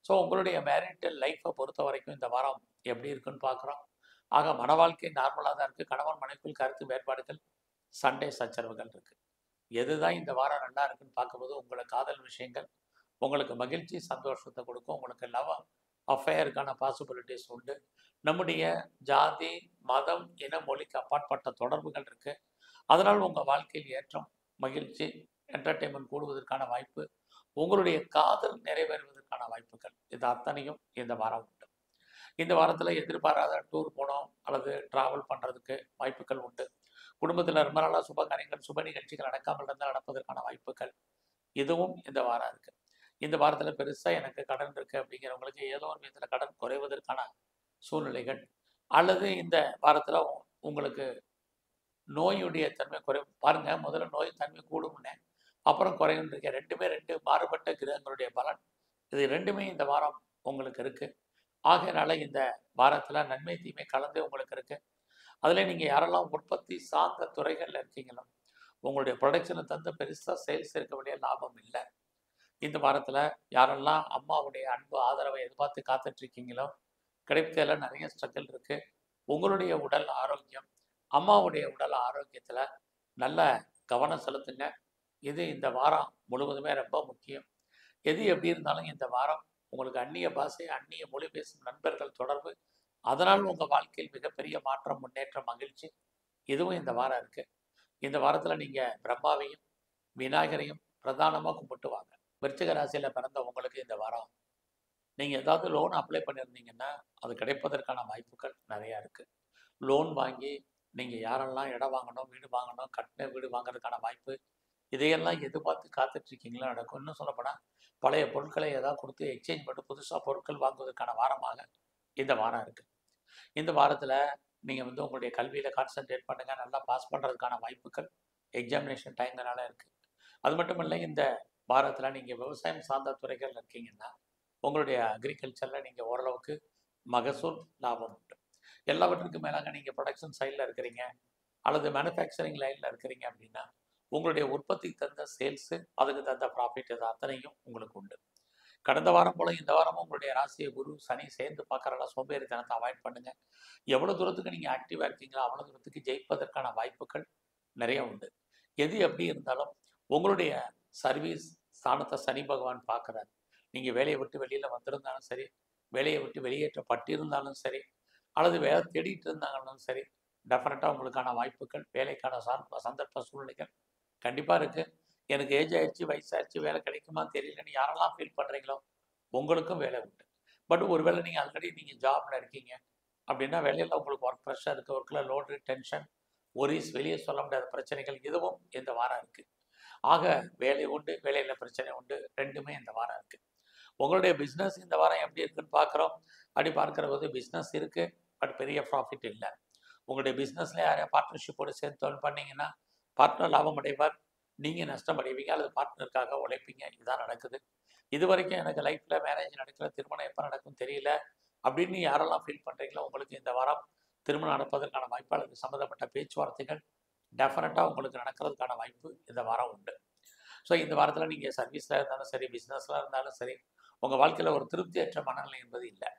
ஸோ உங்களுடைய மேரிட்டல் லைஃப்பை பொறுத்த வரைக்கும் இந்த வாரம் எப்படி இருக்குன்னு பார்க்குறோம். ஆக மன வாழ்க்கை நார்மலாக தான் இருக்குது. கணவன் மனைவிக்குள் கருத்து வேறுபாடுகள், சண்டை சச்சரவுகள் இருக்குது. எதுதான் இந்த வாரம் நல்லா இருக்குன்னு பார்க்கும்போது உங்களுக்கு காதல் விஷயங்கள் உங்களுக்கு மகிழ்ச்சி, சந்தோஷத்தை கொடுக்கும். உங்களுக்கு லவ் அஃபேருக்கான பாசிபிலிட்டிஸ் உண்டு. நம்முடைய ஜாதி, மதம், இன, மொழிக்கு அப்பாற்பட்ட தொடர்புகள் இருக்குது. அதனால் உங்கள் வாழ்க்கையில் ஏற்றம், மகிழ்ச்சி, என்டர்டெயின்மெண்ட் கூடுவதற்கான வாய்ப்பு, உங்களுடைய காதல் நிறைவேறுவதற்கான வாய்ப்புகள் இது அத்தனையும் இந்த வாரம் உண்டு. இந்த வாரத்தில் எதிர்பாராத டூர் போனோம் அல்லது ட்ராவல் பண்ணுறதுக்கு வாய்ப்புகள் உண்டு. குடும்பத்தில் ரொம்ப நாளாக சுபகாரியங்கள், சுப நிகழ்ச்சிகள் நடக்காமல் இருந்தால் நடப்பதற்கான வாய்ப்புகள் இதுவும் இந்த வாரம் இருக்குது. இந்த வாரத்தில் பெருசாக எனக்கு கடன் இருக்குது அப்படிங்கிறவங்களுக்கு ஏதோ ஒரு விதத்தில் கடன் குறைவதற்கான சூழ்நிலைகள் அல்லது இந்த வாரத்தில் உங்களுக்கு நோயுடைய தன்மை பாருங்கள். முதல்ல நோய் தன்மை கூடும்னே, அப்புறம் குறையும் இருக்க. ரெண்டுமே ரெண்டு மாறுபட்ட கிரகங்களுடைய பலன். இது ரெண்டுமே இந்த வாரம் உங்களுக்கு இருக்குது. ஆகையினால இந்த வாரத்தில் நன்மை தீமை கலந்து உங்களுக்கு இருக்குது. அதில் நீங்கள் யாரெல்லாம் உற்பத்தி சார்ந்த துறைகளில் இருக்கீங்களோ உங்களுடைய ப்ரொடக்ஷனை தந்து பெருசாக சேல்ஸ் இருக்க வேண்டிய லாபம் இல்லை. இந்த வாரத்தில் யாரெல்லாம் அம்மாவுடைய அன்பு ஆதரவை எதிர்பார்த்து காத்துட்ருக்கீங்களோ கிடைப்பதில் நிறைய ஸ்ட்ரகிள் இருக்குது. உங்களுடைய உடல் ஆரோக்கியம், அம்மாவுடைய உடல் ஆரோக்கியத்தில் நல்ல கவனம் செலுத்துங்க. இது இந்த வாரம் முழுவதுமே ரொம்ப முக்கியம். எது எப்படி இருந்தாலும் இந்த வாரம் உங்களுக்கு அந்நிய பாஷை, அந்நிய மொழி பேசும் நண்பர்கள் தொடர்பு, அதனால் உங்கள் வாழ்க்கையில் மிகப்பெரிய மாற்றம், முன்னேற்றம், மகிழ்ச்சி இதுவும் இந்த வாரம் இருக்குது. இந்த வாரத்தில் நீங்கள் பிரம்மாவையும் விநாயகரையும் பிரதானமாக கும்பிட்டு வாங்க. விருச்சிக ராசியில் பிறந்த உங்களுக்கு இந்த வாரம் நீங்கள் ஏதாவது லோன் அப்ளை பண்ணியிருந்தீங்கன்னா அது கிடைப்பதற்கான வாய்ப்புகள் நிறையா இருக்குது. லோன் வாங்கி நீங்கள் யாரெல்லாம் இடம் வாங்கணும், வீடு வாங்கணும், கட்டின வீடு வாங்குறதுக்கான வாய்ப்பு இதையெல்லாம் எதிர்பார்த்து காத்துட்ருக்கீங்களோ நடக்கும். இன்னும் சொல்லப்போனால் பழைய பொருட்களை ஏதாவது கொடுத்து எக்ஸ்சேஞ்ச் பண்ணி புதுசாக பொருட்கள் வாங்குவதற்கான வாரமாக இந்த வாரம் இருக்குது. இந்த வாரத்தில் நீங்கள் வந்து உங்களுடைய கல்வியில் கான்சென்ட்ரேட் பண்ணுங்கள். நல்லா பாஸ் பண்ணுறதுக்கான வாய்ப்புகள் எக்ஸாமினேஷன் டைம்னால இருக்குது. அது மட்டும் இல்லை, இந்த வாரத்தில் நீங்கள் விவசாயம் சார்ந்த துறைகள் இருக்கீங்கன்னா உங்களுடைய அக்ரிகல்ச்சரில் நீங்கள் ஓரளவுக்கு மகசூல் லாபம் உண்டு. எல்லாவற்றுக்கும் மேலாக நீங்கள் ப்ரொடக்ஷன் சைடில் இருக்கிறீங்க அல்லது மேனுஃபேக்சரிங் லைனில் இருக்கிறீங்க அப்படின்னா உங்களுடைய உற்பத்திக்கு தகுந்த சேல்ஸு, அதுக்கு தகுந்த ப்ராஃபிட், இது அத்தனையும் உங்களுக்கு உண்டு. கடந்த வாரம் போல் இந்த வாரமும் உங்களுடைய ராசியை குரு சனி சேர்ந்து பார்க்குறதா சோம்பேறித்தனத்தை அவாய்ட் பண்ணுங்கள். எவ்வளோ தூரத்துக்கு நீங்கள் ஆக்டிவாக இருக்கீங்களோ அவ்வளோ தூரத்துக்கு ஜெயிப்பதற்கான வாய்ப்புகள் நிறைய உண்டு. எது எப்படி இருந்தாலும் உங்களுடைய சர்வீஸ் ஸ்தானத்தை சனி பகவான் பார்க்குறாரு. நீங்கள் வேலையை விட்டு வெளியில் வந்திருந்தாலும் சரி, வேலையை விட்டு வெளியேற்றப்பட்டிருந்தாலும் சரி, அல்லது வேலை தேடிட்டு இருந்தாலும் சரி, டெஃபினட்டாக உங்களுக்கான வாய்ப்புகள், வேலைக்கான சந்தர்ப்ப சூழ்நிலைகள் கண்டிப்பாக இருக்குது. எனக்கு ஏஜ் ஆயிடுச்சு, வயசாகிடுச்சு, வேலை கிடைக்குமா தெரியலன்னு யாரெல்லாம் ஃபீல் பண்ணுறீங்களோ உங்களுக்கும் வேலை உண்டு. பட் ஒருவேளை நீங்கள் ஆல்ரெடி நீங்கள் ஜாபில் இருக்கீங்க அப்படின்னா வேலையில் உங்களுக்கு ஒர்க் ப்ரெஷர் இருக்குது, ஒர்க்கில் லோடு, டென்ஷன், ஒரிஸ், வெளியே சொல்ல முடியாத பிரச்சனைகள் இதுவும் இந்த வாரம் இருக்குது. ஆக வேலை உண்டு, வேலையில் பிரச்சனை உண்டு, ரெண்டுமே இந்த வாரம் இருக்குது. உங்களுடைய பிஸ்னஸ் இந்த வாரம் எப்படி இருக்குன்னு பார்க்குறோம். அப்படி பார்க்குற போது பிஸ்னஸ் இருக்குது, பட் பெரிய ப்ராஃபிட் இல்லை. உங்களுடைய பிஸ்னஸில் யாரையா பார்ட்னர்ஷிப்போடு சேர்த்து தொழில் பண்ணிங்கன்னா பார்ட்னர் லாபம் அடைவார், நீங்கள் நஷ்டம் அடைவீங்க அல்லது பார்ட்னருக்காக உழைப்பீங்க. இதுதான் நடக்குது. இது வரைக்கும் எனக்கு லைஃப்பில் மேரேஜ் நடக்கல, திருமணம் எப்போ நடக்கும் தெரியல அப்படின்னு யாரெல்லாம் ஃபீல் பண்ணுறீங்களோ உங்களுக்கு இந்த வாரம் திருமணம் நடப்பதற்கான வாய்ப்பு அல்லது சம்மந்தப்பட்ட பேச்சுவார்த்தைகள் டெஃபினட்டாக உங்களுக்கு நடக்கிறதுக்கான வாய்ப்பு இந்த வாரம் உண்டு. ஸோ இந்த வாரத்தில் நீங்கள் சர்வீஸில் இருந்தாலும் சரி, பிஸ்னஸில் இருந்தாலும் சரி, உங்கள் வாழ்க்கையில் ஒரு திருப்தியற்ற மனநிலை என்பது இல்லை.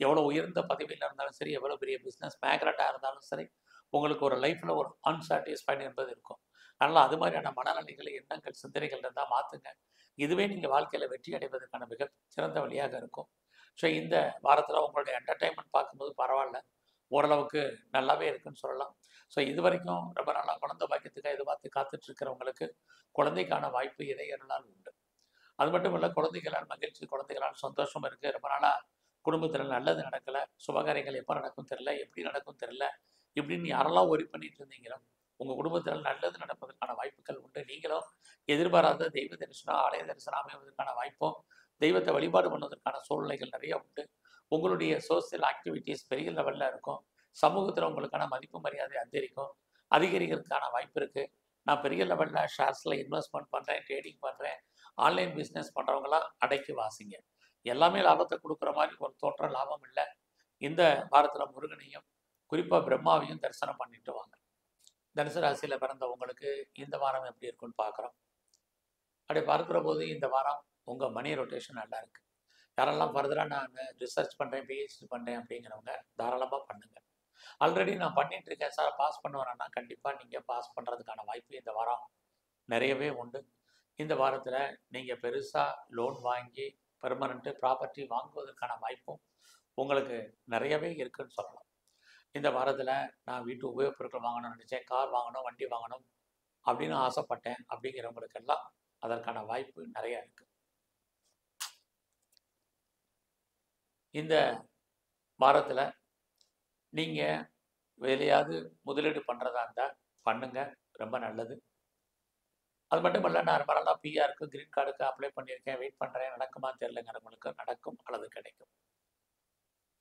எவ்வளோ உயர்ந்த பதவியில் இருந்தாலும் சரி, எவ்வளோ பெரிய பிஸ்னஸ் மேக்னட்டாக இருந்தாலும் சரி, உங்களுக்கு ஒரு லைஃப்பில் ஒரு அன்சாட்டிஸ்ஃபைடு என்பது இருக்கும். அதனால் அது மாதிரியான மனநிலைகள், எண்ணங்கள், சிந்தனைகள் இருந்தால் மாற்றுங்க. இதுவே நீங்கள் வாழ்க்கையில் வெற்றி அடைவதற்கான மிக சிறந்த வழியாக இருக்கும். ஸோ இந்த வாரத்தில் உங்களுடைய என்டர்டைன்மெண்ட் பார்க்கும்போது பரவாயில்ல, ஓரளவுக்கு நல்லாவே இருக்குன்னு சொல்லலாம். ஸோ இது வரைக்கும் ரொம்ப நல்லா குழந்தை பாக்கியத்துக்காக எதிர்பார்த்து காத்துட்ருக்கிறவங்களுக்கு குழந்தைக்கான வாய்ப்பு இறையர்களால் உண்டு. அது மட்டும் இல்லை, குழந்தைகளால் மகிழ்ச்சி, குழந்தைகளால் சந்தோஷம் இருக்குது. ரொம்ப நாளாக குடும்பத்தில் நல்லது நடக்கலை, சுபகாரியங்கள் எப்போ நடக்கும் தெரியல, எப்படி நடக்கும் தெரியல, இப்படின்னு யாரெல்லாம் ஒரி பண்ணிட்டு இருந்தீங்களோ உங்கள் குடும்பத்தில் நல்லது நடப்பதற்கான வாய்ப்புகள் உண்டு. நீங்களும் எதிர்பாராத தெய்வ தரிசனம், ஆலய தரிசனம் அமைவதற்கான வாய்ப்பும், தெய்வத்தை வழிபாடு பண்ணுவதற்கான சூழ்நிலைகள் நிறைய உண்டு. உங்களுடைய சோசியல் ஆக்டிவிட்டீஸ் பெரிய லெவலில் இருக்கும். சமூகத்தில் உங்களுக்கான மதிப்பு மரியாதை அதிகரிக்கிறதுக்கான வாய்ப்பு இருக்குது. நான் பெரிய லெவலில் ஷேர்ஸில் இன்வெஸ்ட்மெண்ட் பண்ணுறேன், ட்ரேடிங் பண்ணுறேன், ஆன்லைன் பிஸ்னஸ் பண்ணுறவங்களாம் அடைக்கி வாசிங்க. எல்லாமே லாபத்தை கொடுக்குற மாதிரி ஒரு தோற்ற லாபம் இல்லை. இந்த வாரத்தில் முருகனையும் குறிப்பாக பிரம்மாவையும் தரிசனம் பண்ணிட்டு வாங்க. தனுசு ராசியில் பிறந்தவங்களுக்கு இந்த வாரம் எப்படி இருக்குன்னு பார்க்குறோம். அப்படி பார்க்குற போது இந்த வாரம் உங்கள் மணி ரொட்டேஷன் நல்லா இருக்குது. யாரெல்லாம் ஃபர்தராக நான் ரிசர்ச் பண்ணுறேன், பிஹெச்டி பண்ணுறேன் அப்படிங்கிறவங்க தாராளமாக பண்ணுங்கள். ஆல்ரெடி நான் பண்ணிட்டு இருக்கேன் சார், பாஸ் பண்ணுவேன்னா கண்டிப்பாக நீங்கள் பாஸ் பண்ணுறதுக்கான வாய்ப்பு இந்த வாரம் நிறையவே உண்டு. இந்த வாரத்தில் நீங்கள் பெருசாக லோன் வாங்கி பெர்மனண்ட்டு ப்ராப்பர்ட்டி வாங்குவதற்கான வாய்ப்பும் உங்களுக்கு நிறையவே இருக்குதுன்னு சொல்லலாம். இந்த வாரத்தில் நான் வீட்டு உபயோகப் பொருட்கள் வாங்கணும்னு நினச்சேன், கார் வாங்கணும், வண்டி வாங்கணும் அப்படின்னு ஆசைப்பட்டேன் அப்படிங்கிறவங்களுக்கெல்லாம் அதற்கான வாய்ப்பு நிறையா இருக்குது. இந்த வாரத்தில் நீங்கள் வேலையாவது முதலீடு பண்ணுறதா இருந்தால் பண்ணுங்கள், ரொம்ப நல்லது. அது மட்டும் இல்லை, நான் ரொம்ப நாளாக பிஆருக்கு, கிரீன் கார்டுக்கு அப்ளை பண்ணியிருக்கேன், வெயிட் பண்ணுறேன், நடக்குமா தெரியலங்கிறவங்களுக்கு நடக்கும் அல்லது கிடைக்கும்.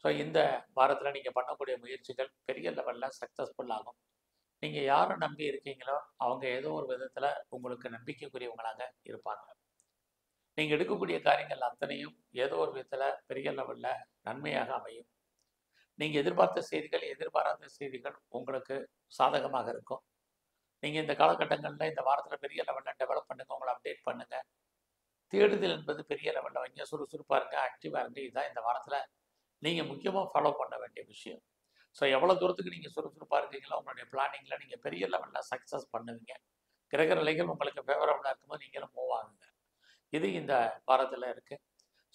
ஸோ இந்த வாரத்தில் நீங்கள் பண்ணக்கூடிய முயற்சிகள் பெரிய லெவலில் சக்ஸஸ்ஃபுல் ஆகும். நீங்கள் யாரை நம்பி இருக்கீங்களோ அவங்க ஏதோ ஒரு விதத்தில் உங்களுக்கு நம்பிக்கைக்குரியவங்களாக இருப்பாங்க. நீங்கள் எடுக்கக்கூடிய காரியங்கள் அத்தனையும் ஏதோ ஒரு விதத்தில் பெரிய லெவலில் நன்மையாக அமையும். நீங்கள் எதிர்பார்த்த செய்திகள், எதிர்பாராத செய்திகள் உங்களுக்கு சாதகமாக இருக்கும். நீங்கள் இந்த காலகட்டங்களில் இந்த வாரத்தில் பெரிய லெவலில் டெவலப் பண்ணுங்கள், உங்களை அப்டேட் பண்ணுங்கள். தேடுதல் என்பது பெரிய லெவலில் வைங்க, சுறுசுறுப்பாக இருங்க, ஆக்டிவாக இருங்க. இதுதான் இந்த வாரத்தில் நீங்கள் முக்கியமாக ஃபாலோ பண்ண வேண்டிய விஷயம். ஸோ எவ்வளோ தூரத்துக்கு நீங்கள் சுறுசுறுப்பாக இருக்கீங்களோ உங்களுடைய பிளானிங்கில் நீங்கள் பெரிய லெவலில் சக்ஸஸ் பண்ணுவீங்க. கிரக நிலைகள் உங்களுக்கு ஃபேவரபுளாக இருக்கும்போது நீங்களும் மூவ் ஆகுங்க. இது இந்த வாரத்தில் இருக்குது.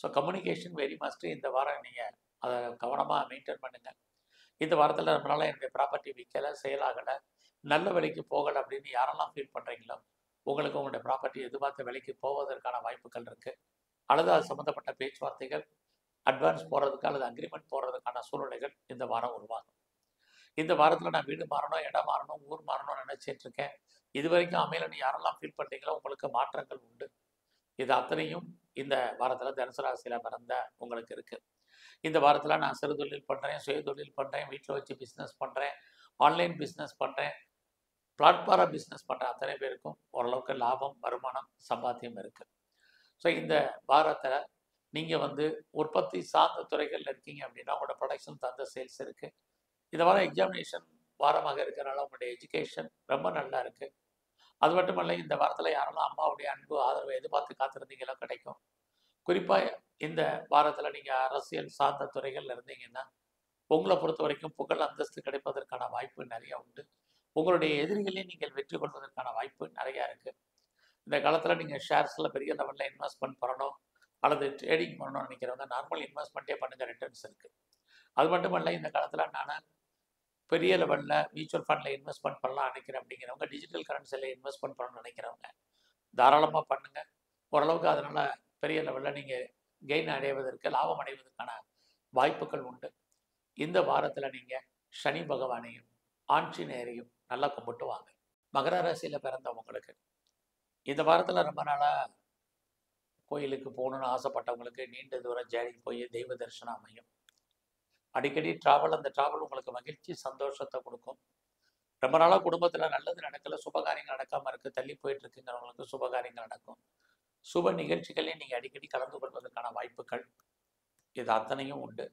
So communication very must. இந்த வாரம் நீங்கள் அதை கவனமாக மெயின்டைன் பண்ணுங்கள். இந்த வாரத்தில் நம்மளால் என்னுடைய ப்ராப்பர்ட்டி விற்கலை, செயலாகலை, நல்ல விலைக்கு போகலை அப்படின்னு யாரெல்லாம் ஃபீல் பண்ணுறீங்களோ உங்களுக்கு உங்களுடைய ப்ராப்பர்ட்டி எதிர்பார்த்த விலைக்கு போவதற்கான வாய்ப்புகள் இருக்குது. அல்லது அது சம்மந்தப்பட்ட பேச்சுவார்த்தைகள் அட்வான்ஸ் போகிறதுக்கு அல்லது அக்ரிமெண்ட் போகிறதுக்கான சூழ்நிலைகள் இந்த வாரம் உருவாகும். இந்த வாரத்தில் நான் வீடு மாறணும், இடம் மாறணும், ஊர் மாறணும்னு நினச்சிட்டு இருக்கேன், இது வரைக்கும் அமையலன்னு யாரெல்லாம் ஃபீல் பண்ணுறீங்களோ உங்களுக்கு மாற்றங்கள் உண்டு. இது அத்தனையும் இந்த வாரத்தில் தனுசு ராசியில் பிறந்த உங்களுக்கு இருக்குது. இந்த வாரத்தில் நான் சிறு தொழில் பண்ணுறேன், சுய தொழில் பண்ணுறேன், வீட்டில் வச்சு பிஸ்னஸ் பண்ணுறேன், ஆன்லைன் பிஸ்னஸ் பண்ணுறேன், பிளாட்ஃபாரம் பிஸ்னஸ் பண்ணுற அத்தனை பேருக்கும் ஓரளவுக்கு லாபம், வருமானம், சம்பாத்தியம் இருக்குது. ஸோ இந்த வாரத்தில் நீங்கள் வந்து உற்பத்தி சார்ந்த துறைகளில் இருக்கீங்க அப்படின்னா உங்களோட ப்ரொடக்ஷன் தகுந்த சேல்ஸ் இருக்குது. இந்த வாரம் எக்ஸாமினேஷன் வாரமாக இருக்கிறனால உங்களுடைய எஜுகேஷன் ரொம்ப நல்லா இருக்குது. அது மட்டும் இல்லை, இந்த வாரத்தில் யாரெல்லாம் அம்மாவுடைய அன்பு ஆதரவை எதிர்பார்த்து காத்திருந்தீங்களோ கிடைக்கும். குறிப்பாக இந்த வாரத்தில் நீங்கள் அரசியல் சார்ந்த துறைகளில் இருந்தீங்கன்னா உங்களை பொறுத்த வரைக்கும் புகழ் அந்தஸ்து கிடைப்பதற்கான வாய்ப்பு நிறைய உண்டு. உங்களுடைய எதிரிகளையும் நீங்கள் வெற்றி கொள்வதற்கான வாய்ப்பு நிறையா இருக்குது. இந்த காலத்தில் நீங்கள் ஷேர்ஸில் பெரிய லெவலில் இன்வெஸ்ட்மெண்ட் பண்ணணும் அல்லது ட்ரேடிங் பண்ணணும்னு நினைக்கிறவங்க நார்மல் இன்வெஸ்ட்மெண்ட்டே பண்ணுங்கள், ரிட்டர்ன்ஸ் இருக்குது. அது மட்டும் இல்லை, இந்த காலத்தில் நான் பெரிய லெவலில் மியூச்சுவல் ஃபண்டில் இன்வெஸ்ட்மெண்ட் பண்ணலாம் நினைக்கிறேன் அப்படிங்கிறவங்க, டிஜிட்டல் கரன்சியில் இன்வெஸ்ட்மெண்ட் பண்ணணும்னு நினைக்கிறவங்க தாராளமாக பண்ணுங்கள். ஓரளவுக்கு அதனால் பெரிய லெவலில் நீங்கள் கெயின் அடைவதற்கு, லாபம் அடைவதற்கான வாய்ப்புகள் உண்டு. இந்த வாரத்தில் நீங்கள் சனி பகவானையும் ஆஞ்சநேயரையும் நல்லா கும்பிட்டு வாங்க. மகர ராசியில் பிறந்தவங்களுக்கு இந்த வாரத்தில் ரொம்ப நாளாக கோயிலுக்கு போகணுன்னு ஆசைப்பட்டவங்களுக்கு நீண்ட தூரம் ஜேர்னி போய் தெய்வ தரிசனம் அமையும். அடிக்கடி ட்ராவல், அந்த ட்ராவல் உங்களுக்கு மகிழ்ச்சி சந்தோஷத்தை கொடுக்கும். ரொம்ப நாளாக குடும்பத்தில் நல்லது நடக்கலை, சுபகாரியங்கள் நடக்காமல் இருக்குது, தள்ளி போயிட்டு இருக்குங்கிறவங்களுக்கு சுபகாரியங்கள் நடக்கும். சுப நிகழ்ச்சிகளையும் நீங்கள் அடிக்கடி கலந்து கொள்வதற்கான வாய்ப்புகள் இது அத்தனையும் உண்டு.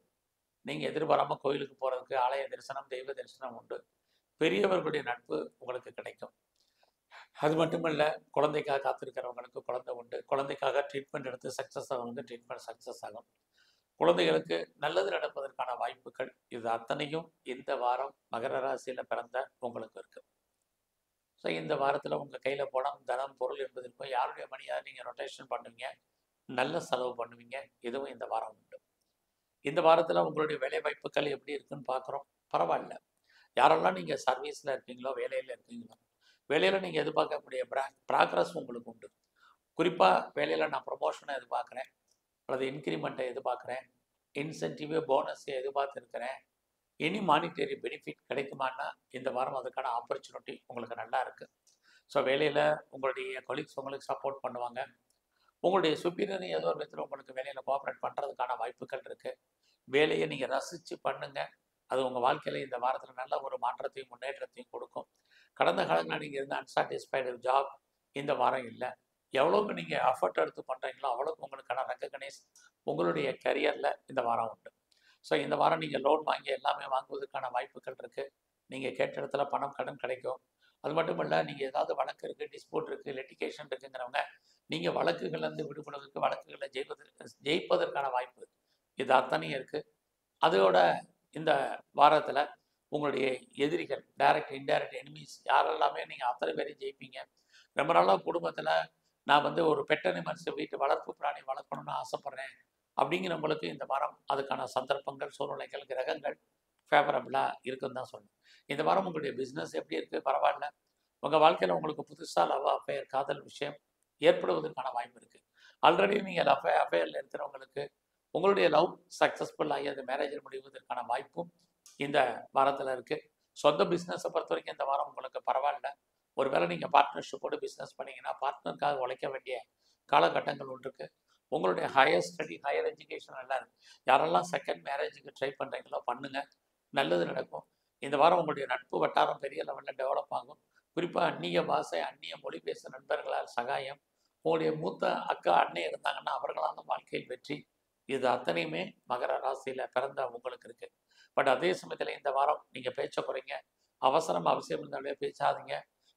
நீங்கள் எதிர்பாராமல் கோயிலுக்கு போகிறதுக்கு ஆலய தரிசனம், தெய்வ தரிசனம் உண்டு. பெரியவர்களுடைய நட்பு உங்களுக்கு கிடைக்கும். அது மட்டும் இல்லை, குழந்தைக்காக காத்திருக்கிறவங்களுக்கு குழந்தை உண்டு. குழந்தைக்காக ட்ரீட்மெண்ட் எடுத்து சக்ஸஸ் ஆகுங்க, ட்ரீட்மெண்ட் சக்ஸஸ் ஆகும். குழந்தைகளுக்கு நல்லது நடப்பதற்கான வாய்ப்புகள் இது அத்தனையும் இந்த வாரம் மகர ராசியில் பிறந்த உங்களுக்கு இருக்கு. ஸோ இந்த வாரத்தில் உங்கள் கையில் பணம், தனம், பொருள் என்பதற்கும் யாருடைய மணியாக நீங்கள் ரொட்டேஷன் பண்ணுவீங்க, நல்ல செலவு பண்ணுவீங்க. இதுவும் இந்த வாரம் உண்டு. இந்த வாரத்தில் உங்களுடைய வேலை வாய்ப்புகள் எப்படி இருக்குன்னு பார்க்குறோம். பரவாயில்ல. யாரெல்லாம் நீங்கள் சர்வீஸில் இருக்கீங்களோ, வேலையில் இருக்கீங்களோ, வேலையில் நீங்கள் எதிர்பார்க்கக்கூடிய ப்ராக்ரஸ் உங்களுக்கு உண்டு. குறிப்பாக வேலையில் நான் ப்ரொமோஷனை எதிர்பார்க்குறேன் அல்லது இன்க்ரிமெண்ட்டை எதிர்பார்க்குறேன், இன்சென்டிவ் போனஸை எதிர்பார்த்துருக்கிறேன், எனி மானிட்டரி பெனிஃபிட் கிடைக்குமான்னா இந்த வாரம் அதுக்கான ஆப்பர்ச்சுனிட்டி உங்களுக்கு நல்லா இருக்குது. ஸோ வேலையில் உங்களுடைய கொலீக்ஸ் உங்களுக்கு சப்போர்ட் பண்ணுவாங்க. உங்களுடைய சுப்பீரியர் ஏதோ ஒரு விதத்தில் உங்களுக்கு வேலையில் கோஆப்ரேட் பண்ணுறதுக்கான வாய்ப்புகள் இருக்குது. வேலையை நீங்கள் ரசித்து பண்ணுங்கள். அது உங்கள் வாழ்க்கையில் இந்த வாரத்தில் நல்ல ஒரு மாற்றத்தையும் முன்னேற்றத்தையும் கொடுக்கும். கடந்த காலங்களில் நீங்கள் இருந்த அன்சாட்டிஸ்ஃபைடு ஜாப் இந்த வாரம் இல்லை. எவ்வளோக்கு நீங்கள் எஃபர்ட் எடுத்து பண்ணுறீங்களோ அவ்வளோக்கு உங்களுக்கான ரெக்கக்னைஸ் உங்களுடைய கரியரில் இந்த வாரம் உண்டு. ஸோ இந்த வாரம் நீங்கள் லோன் வாங்கி எல்லாமே வாங்குவதற்கான வாய்ப்புகள் இருக்குது. நீங்கள் கேட்ட இடத்துல பணம், கடன் கிடைக்கும். அது மட்டும் இல்லை, நீங்கள் ஏதாவது வழக்கு இருக்குது, டிஸ்பியூட் இருக்குது, லிட்டிகேஷன் இருக்குங்கிறவங்க நீங்கள் வழக்குகள்லேருந்து விடுபடுவதற்கு, வழக்குகளை ஜெயிப்பதற்கான வாய்ப்பு இது அத்தனையும் இருக்குது. அதோட இந்த வாரத்தில் உங்களுடைய எதிரிகள், டைரக்ட் இன்டைரக்ட் எனிமீஸ் யாரெல்லாமே நீங்கள் அத்தனை பேரையும் ஜெயிப்பீங்க. ரொம்ப நாளாக குடும்பத்தில் நான் வந்து ஒரு பெட் அனிமல்ஸ், வீட்டு வளர்ப்பு பிராணி வளர்க்கணும்னு ஆசைப்பட்றேன் அப்படிங்கிறவங்களுக்கு இந்த வாரம் அதுக்கான சந்தர்ப்பங்கள், சூழ்நிலைகள், கிரகங்கள் ஃபேவரபுளாக இருக்குன்னு தான் சொல்லணும். இந்த வாரம் உங்களுடைய பிஸ்னஸ் எப்படி இருக்குது? பரவாயில்ல. உங்கள் வாழ்க்கையில் உங்களுக்கு புதுசாக லவ் அஃபேர், காதல் விஷயம் ஏற்படுவதற்கான வாய்ப்பு இருக்குது. ஆல்ரெடி நீங்கள் அஃபேரில் இருக்கிறவங்களுக்கு உங்களுடைய லவ் சக்ஸஸ்ஃபுல் ஆகி அது மேரேஜில் முடிவதற்கான வாய்ப்பும் இந்த வாரத்தில் இருக்குது. சொந்த பிஸ்னஸை பொறுத்த வரைக்கும் இந்த வாரம் உங்களுக்கு பரவாயில்ல. ஒருவேளை நீங்கள் பார்ட்னர்ஷிப்போடு பிஸ்னஸ் பண்ணிங்கன்னா பார்ட்னருக்காக உழைக்க வேண்டிய காலகட்டங்கள் ஒன்று இருக்குது. உங்களுடைய ஹையர் ஸ்டடி, ஹையர் எஜுகேஷன் நல்லா இருக்குது. யாரெல்லாம் செகண்ட் மேரேஜுக்கு ட்ரை பண்ணுறீங்களோ பண்ணுங்கள், நல்லது நடக்கும். இந்த வாரம் உங்களுடைய நட்பு வட்டாரம் பெரிய லெவலில் டெவலப் ஆகும். குறிப்பாக அந்நிய பாஷை, அந்நிய மொழி பேசும் நண்பர்களால் சகாயம், உங்களுடைய மூத்த அக்கா, அண்ணே இருந்தாங்கன்னா அவர்களான வாழ்க்கையில் வெற்றி. இது அத்தனையுமே மகர ராசியில் பிறந்த உங்களுக்கு இருக்குது. பட் அதே சமயத்தில் இந்த வாரம் நீங்கள் பேச்சை குறைங்க. அவசியம் இருந்தாலே பேசாதீங்க.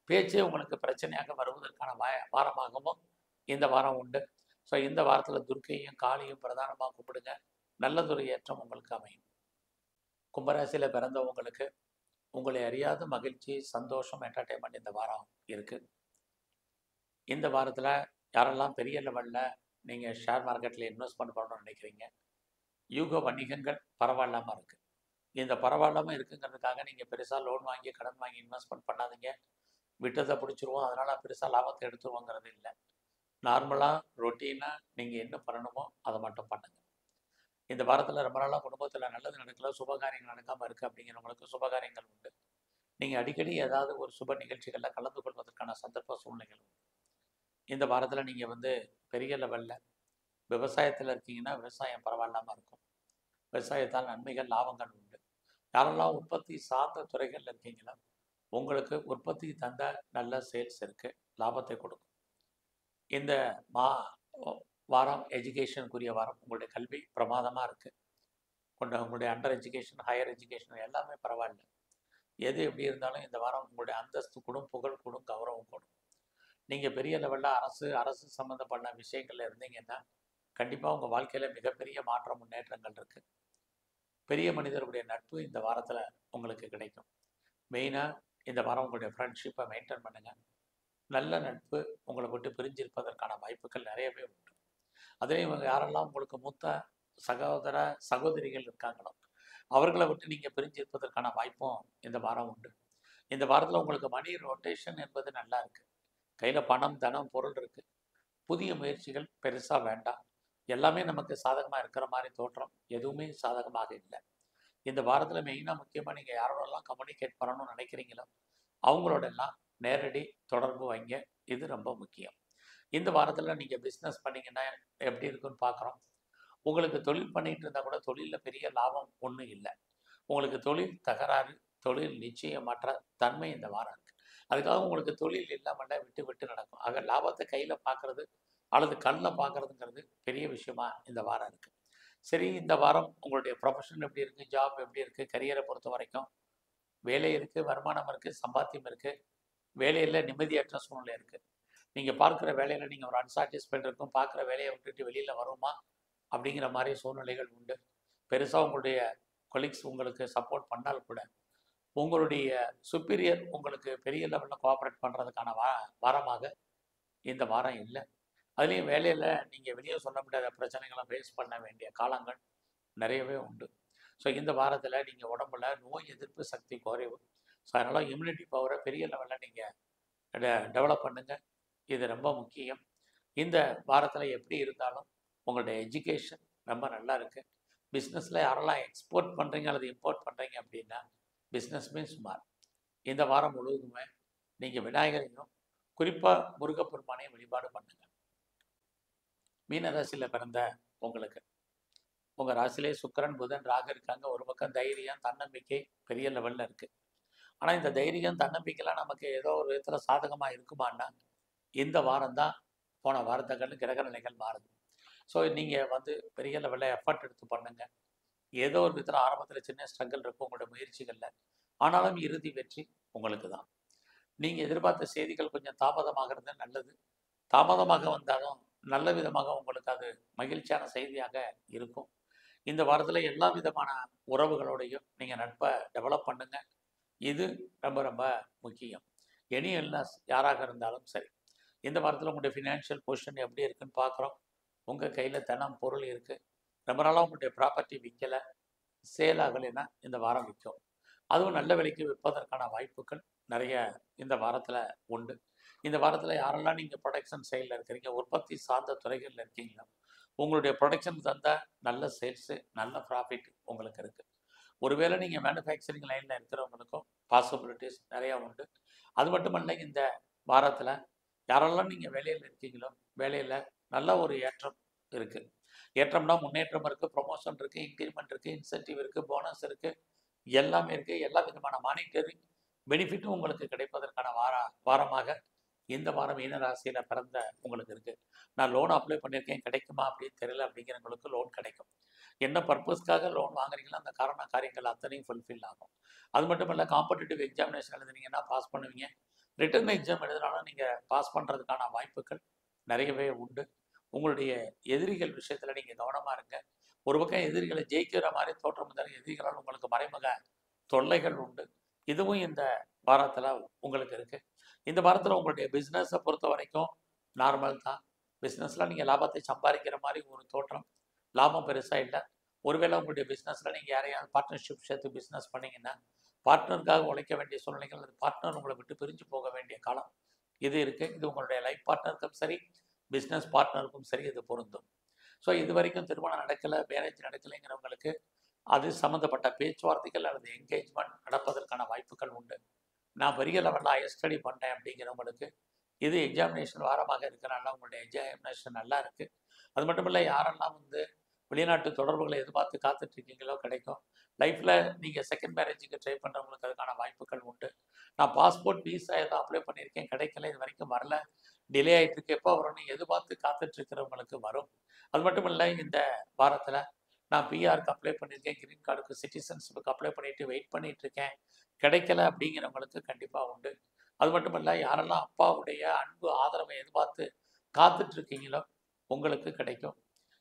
பேச்சே உங்களுக்கு பிரச்சனையாக வருவதற்கான வாரமாகவும் இந்த வாரம் உண்டு. ஸோ இந்த வாரத்தில் துர்க்கையும் காளியும் பிரதானமாக கும்பிடுங்க. நல்லதொரு ஏற்றம் உங்களுக்கு அமையும். கும்பராசியில் பிறந்தவங்களுக்கு உங்களை அறியாத மகிழ்ச்சி, சந்தோஷம், என்டர்டெயின்மெண்ட் இந்த வாரம் இருக்குது. இந்த வாரத்தில் யாரெல்லாம் பெரிய லெவலில் நீங்கள் ஷேர் மார்க்கெட்டில் இன்வெஸ்ட்மெண்ட் பண்ணணும்னு நினைக்கிறீங்க, யூக வணிகங்கள் பரவாயில்லாமல் இருக்குது. இந்த பரவாயில்லாமல் இருக்குங்கிறதுக்காக நீங்கள் பெருசாக லோன் வாங்கி, கடன் வாங்கி இன்வெஸ்ட்மெண்ட் பண்ணாதீங்க. விட்டதை பிடிச்சிருவோம், அதனால் பெருசாக லாபத்தை எடுத்துருவோங்கிறது இல்லை. நார்மலாக ரொட்டீனாக நீங்கள் என்ன பண்ணணுமோ அதை மட்டும் பண்ணுங்கள். இந்த வாரத்தில் ரொம்ப நாளாக குடும்பத்தில் நல்லது நடக்கல, சுபகாரியங்கள் நடக்காமல் இருக்குது அப்படிங்கிறவங்களுக்கு சுபகாரியங்கள் உண்டு. நீங்கள் அடிக்கடி ஏதாவது ஒரு சுப நிகழ்ச்சிகளில் கலந்து கொள்வதற்கான சந்தர்ப்ப சூழ்நிலைகள் உண்டு. இந்த வாரத்தில் நீங்கள் வந்து பெரிய லெவலில் விவசாயத்தில் இருக்கீங்கன்னா விவசாயம் பரவாயில்லாமல் இருக்கும். விவசாயத்தால் நன்மைகள் லாபங்கள் உண்டு. யாரெல்லாம் உற்பத்தி சார்ந்த துறைகள் இருக்கீங்களோ உங்களுக்கு உற்பத்தி தந்த நல்ல சேல்ஸ் இருக்குது, லாபத்தை கொடுக்கும். இந்த மா வாரம் எஜுகேஷனுக்குரிய வாரம். உங்களுடைய கல்வி பிரமாதமாக இருக்குது. உங்களுடைய அண்டர் எஜுகேஷன், ஹையர் எஜுகேஷன் எல்லாமே பரவாயில்ல. எது எப்படி இருந்தாலும் இந்த வாரம் உங்களுடைய அந்தஸ்து கூடும், புகழ் கூடும், கௌரவம் கூடும். நீங்கள் பெரிய லெவலில் அரசு சம்மந்தப்பட்ட விஷயங்கள்ல இருந்தீங்கன்னா கண்டிப்பாக உங்கள் வாழ்க்கையில் மிகப்பெரிய மாற்ற முன்னேற்றங்கள் இருக்குது. பெரிய மனிதருடைய நட்பு இந்த வாரத்தில் உங்களுக்கு கிடைக்கும். மெயினாக இந்த வாரம் உங்களுடைய ஃப்ரெண்ட்ஷிப்பை மெயின்டைன் பண்ணுங்கள். நல்ல நட்பு உங்களை விட்டு பிரிஞ்சிருப்பதற்கான வாய்ப்புகள் நிறையவே உண்டு. அதே இவங்க யாரெல்லாம் உங்களுக்கு மூத்த சகோதர சகோதரிகள் இருக்காங்களோ அவர்களை விட்டு நீங்கள் பிரிஞ்சிருப்பதற்கான வாய்ப்பும் இந்த வாரம் உண்டு. இந்த வாரத்தில் உங்களுக்கு மணி ரொட்டேஷன் என்பது நல்லா இருக்குது. கையில் பணம், தனம், பொருள் இருக்குது. புதிய முயற்சிகள் பெருசாக வேண்டாம். எல்லாமே நமக்கு சாதகமாக இருக்கிற மாதிரி தோற்றம், எதுவுமே சாதகமாக இல்லை. இந்த வாரத்தில் மெயினாக முக்கியமாக நீங்கள் யாரோடலாம் கம்யூனிகேட் பண்ணணும்னு நினைக்கிறீங்களோ அவங்களோடெல்லாம் நேரடி தொடர்பு வைங்க. இது ரொம்ப முக்கியம். இந்த வாரத்தில் நீங்கள் பிஸ்னஸ் பண்ணிங்கன்னா எப்படி இருக்குன்னு பார்க்குறோம். உங்களுக்கு தொழில் பண்ணிகிட்டு இருந்தால் கூட தொழிலில் பெரிய லாபம் ஒன்றும் இல்லை. உங்களுக்கு தொழில் தகராறு, தொழில் நிச்சயமற்ற தன்மை இந்த வாரம் இருக்குது. அதுக்காக உங்களுக்கு தொழில் இல்லாமல் விட்டு விட்டு நடக்கும். ஆக லாபத்தை கையில் பார்க்குறது அல்லது கண்ணில் பார்க்குறதுங்கிறது பெரிய விஷயமா இந்த வாரம் இருக்குது. சரி, இந்த வாரம் உங்களுடைய ப்ரொஃபஷன் எப்படி இருக்குது, ஜாப் எப்படி இருக்குது, கரியரை பொறுத்த வரைக்கும் வேலை இருக்குது, வருமானம் இருக்குது, சம்பாத்தியம் இருக்குது. வேலையில் நிம்மதியற்ற சூழ்நிலை இருக்குது. நீங்கள் பார்க்குற வேலையில் நீங்கள் ஒரு அன்சாட்டிஸ்ஃபைட் இருக்கும். பார்க்குற வேலையை விட்டுட்டு வெளியில் வருமா அப்படிங்கிற மாதிரி சூழ்நிலைகள் உண்டு. பெருசாக உங்களுடைய கொலீக்ஸ் உங்களுக்கு சப்போர்ட் பண்ணால் கூட உங்களுடைய சுப்பீரியர் உங்களுக்கு பெரிய லெவலில் கோஆப்ரேட் பண்ணுறதுக்கான வாரமாக இந்த வாரம் இல்லை. அதுலேயும் வேலையில் நீங்கள் வெளியே சொல்ல முடியாத பிரச்சனைகளை ஃபேஸ் பண்ண வேண்டிய காலங்கள் நிறையவே உண்டு. ஸோ இந்த வாரத்தில் நீங்கள் உடம்புல நோய் எதிர்ப்பு சக்தி குறைவு. ஸோ அதனால் இம்யூனிட்டி பவரை பெரிய லெவலில் நீங்கள் டெவலப் பண்ணுங்கள். இது ரொம்ப முக்கியம். இந்த வாரத்தில் எப்படி இருந்தாலும் உங்களுடைய எஜுகேஷன் ரொம்ப நல்லா இருக்குது. பிஸ்னஸில் யாரெல்லாம் எக்ஸ்போர்ட் பண்ணுறீங்க அல்லது இம்போர்ட் பண்ணுறீங்க அப்படின்னா பிஸ்னஸ் மீன்ஸ் சுமார். இந்த வாரம் முழுவதுமே நீங்கள் விநாயகரையும் குறிப்பாக முருகப்பெருமானையும் வழிபாடு பண்ணுங்கள். மீன ராசியில் பிறந்த உங்களுக்கு உங்கள் ராசியிலே சுக்கிரன், புதன், ராகு இருக்காங்க. ஒரு பக்கம் தைரியம், தன்னம்பிக்கை பெரிய லெவலில் இருக்குது. ஆனால் இந்த தைரியம், தன்னம்பிக்கைலாம் நமக்கு ஏதோ ஒரு விதத்தில் சாதகமாக இருக்குமான்னா இந்த வாரம் தான் போன வாரத்துக்கு கிரக நிலைகள் மாறுது. ஸோ நீங்கள் பெரிய லெவலில் எஃபர்ட் எடுத்து பண்ணுங்கள். ஏதோ ஒரு விதத்தில் ஆரம்பத்தில் சின்ன ஸ்ட்ரகிள் இருக்கும் உங்களோட முயற்சிகளில். ஆனாலும் இறுதி வெற்றி உங்களுக்கு தான். நீங்கள் எதிர்பார்த்த செய்திகள் கொஞ்சம் தாமதமாகிறது நல்லது. தாமதமாக வந்தாலும் நல்ல விதமாக உங்களுக்கு அது மகிழ்ச்சியான செய்தியாக இருக்கும். இந்த வாரத்தில் எல்லா விதமான உறவுகளோடையும் நீங்கள் நட்பை டெவலப் பண்ணுங்கள். இது ரொம்ப ரொம்ப முக்கியம். எனி இல்னஸ் யாராக இருந்தாலும் சரி. இந்த வாரத்தில் உங்களுடைய ஃபினான்ஷியல் பொசிஷன் எப்படி இருக்குன்னு பார்க்குறோம். உங்கள் கையில் தனம், பொருள் இருக்குது. ரொம்ப நாளாக உங்களுடைய ப்ராப்பர்ட்டி விற்கலை, சேல் ஆகலைன்னா இந்த வாரம் விற்கும். அதுவும் நல்ல விலைக்கு விற்பதற்கான வாய்ப்புகள் நிறைய இந்த வாரத்தில் உண்டு. இந்த வாரத்தில் யாரெல்லாம் நீங்கள் ப்ரொடக்ஷன் சைடில் இருக்கிறீங்க, உற்பத்தி சார்ந்த துறைகளில் இருக்கீங்களோ உங்களுடைய ப்ரொடக்ஷன் தந்த நல்ல சேல்ஸு, நல்ல ப்ராஃபிட் உங்களுக்கு இருக்குது. ஒருவேளை நீங்கள் மேனுஃபேக்சரிங் லைனில் இருக்கிறவங்களுக்கும் பாசிபிலிட்டிஸ் நிறையா உண்டு. அது மட்டுமல்ல, இந்த வாரத்தில் யாரெல்லாம் நீங்கள் வேலையில் இருக்கீங்களோ வேலையில் நல்ல ஒரு ஏற்றம் இருக்குது. ஏற்றம்னா முன்னேற்றம் இருக்குது, ப்ரொமோஷன் இருக்குது, இன்க்ரிமெண்ட் இருக்குது, இன்சென்டிவ் இருக்குது, போனஸ் இருக்குது, எல்லாமே இருக்குது. எல்லா விதமான மானிட்டரி பெனிஃபிட்டும் உங்களுக்கு கிடைப்பதற்கான வாரமாக இந்த வாரம் மீன ராசியில் பிறந்த உங்களுக்கு இருக்குது. நான் லோன் அப்ளை பண்ணியிருக்கேன், கிடைக்குமா அப்படின்னு தெரியல அப்படிங்கிறவங்களுக்கு லோன் கிடைக்கும். என்ன பர்பஸ்க்காக லோன் வாங்குறீங்களோ அந்த காரியங்கள் அத்தனையும் ஃபுல்ஃபில் ஆகும். அது மட்டும் இல்லை, காம்படிட்டிவ் எக்ஸாமினேஷன் எழுதுனீங்கன்னா பாஸ் பண்ணுவீங்க. ரிட்டன் எக்ஸாம் எழுதினாலும் நீங்கள் பாஸ் பண்ணுறதுக்கான வாய்ப்புகள் நிறையவே உண்டு. உங்களுடைய எதிரிகள் விஷயத்தில் நீங்கள் கவனமாக இருங்க. ஒரு பக்கம் எதிரிகளை ஜெயிக்கிற மாதிரி தோற்றம் இருந்தாலும் எதிரிகளால் உங்களுக்கு மறைமுக தொல்லைகள் உண்டு. இதுவும் இந்த வாரத்தில் உங்களுக்கு இருக்குது. இந்த வாரத்தில் உங்களுடைய பிஸ்னஸை பொறுத்த வரைக்கும் நார்மல் தான். பிஸ்னஸில் நீங்கள் லாபத்தை சம்பாதிக்கிற மாதிரி ஒரு தோற்றம், லாபம் பெருசாக இல்லை. ஒருவேளை உங்களுடைய பிஸ்னஸில் நீங்கள் யாரையாவது பார்ட்னர்ஷிப் சேர்த்து பிஸ்னஸ் பண்ணிங்கன்னா பார்ட்னருக்காக உழைக்க வேண்டிய சூழ்நிலைகள், அது பார்ட்னர் உங்களை விட்டு பிரிஞ்சு போக வேண்டிய காலம் இது இருக்குது. இது உங்களுடைய லைஃப் பார்ட்னருக்கும் சரி, பிஸ்னஸ் பார்ட்னருக்கும் சரி இது பொருந்தும். ஸோ இது வரைக்கும் திருமணம் நடக்கலை, மேரேஜ் நடக்கலைங்கிறவங்களுக்கு அது சம்மந்தப்பட்ட பேச்சுவார்த்தைகள் அல்லது என்கேஜ்மெண்ட் நடப்பதற்கான வாய்ப்புகள் உண்டு. நான் பெரிய லெவலில் ஹையர் ஸ்டடி பண்ணேன் அப்படிங்கிறவங்களுக்கு இது எக்ஸாமினேஷன் வாரமாக இருக்கிறனால உங்களுடைய எக்ஸாமினேஷன் நல்லா இருக்குது. அது மட்டும் இல்லை, யாரெல்லாம் வெளிநாட்டு தொடர்புகளை எதிர்பார்த்து காத்துட்டு இருக்கீங்களோ கிடைக்கும். லைஃப்பில் நீங்கள் செகண்ட் மேரேஜுக்கு ட்ரை பண்ணுறவங்களுக்கு அதுக்கான வாய்ப்புகள் உண்டு. நான் பாஸ்போர்ட் விசா ஏதோ அப்ளை பண்ணியிருக்கேன், கிடைக்கல, இது வரைக்கும் வரல, டிலே ஆகிட்டு இருக்கு, எப்போ வரும்னு எதிர்பார்த்து காத்துட்டு இருக்கிறவங்களுக்கு வரும். அது மட்டும் இல்லை, இந்த வாரத்தில் நான் பிஆருக்கு அப்ளை பண்ணியிருக்கேன், கிரீன் கார்டுக்கு சிட்டிசன்ஷிப்புக்கு அப்ளை பண்ணிட்டு வெயிட் பண்ணிட்டு இருக்கேன், கிடைக்கல அப்படிங்கிறவங்களுக்கு கண்டிப்பாக உண்டு. அது மட்டும் இல்லை, யாரெல்லாம் அப்பாவுடைய அன்பு ஆதரவை எதிர்பார்த்து காத்துட்டு இருக்கீங்களோ உங்களுக்கு கிடைக்கும்.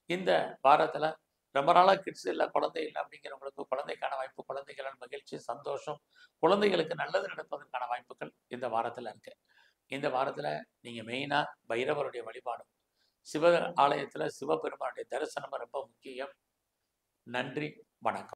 இந்த வாரத்தில் ரொம்ப நாளாக கிட்ஸ் இல்லை, குழந்தை இல்லை அப்படிங்கிறவங்களுக்கு குழந்தைக்கான வாய்ப்பு, குழந்தைகளால் மகிழ்ச்சி, சந்தோஷம், குழந்தைகளுக்கு நல்லது நடப்பதற்கான வாய்ப்புகள் இந்த வாரத்தில் இருக்கு. இந்த வாரத்தில் நீங்கள் மெயினாக பைரவருடைய வழிபாடும், சிவ ஆலயத்தில் சிவபெருமானுடைய தரிசனம் ரொம்ப முக்கியம். நன்றி, வணக்கம்.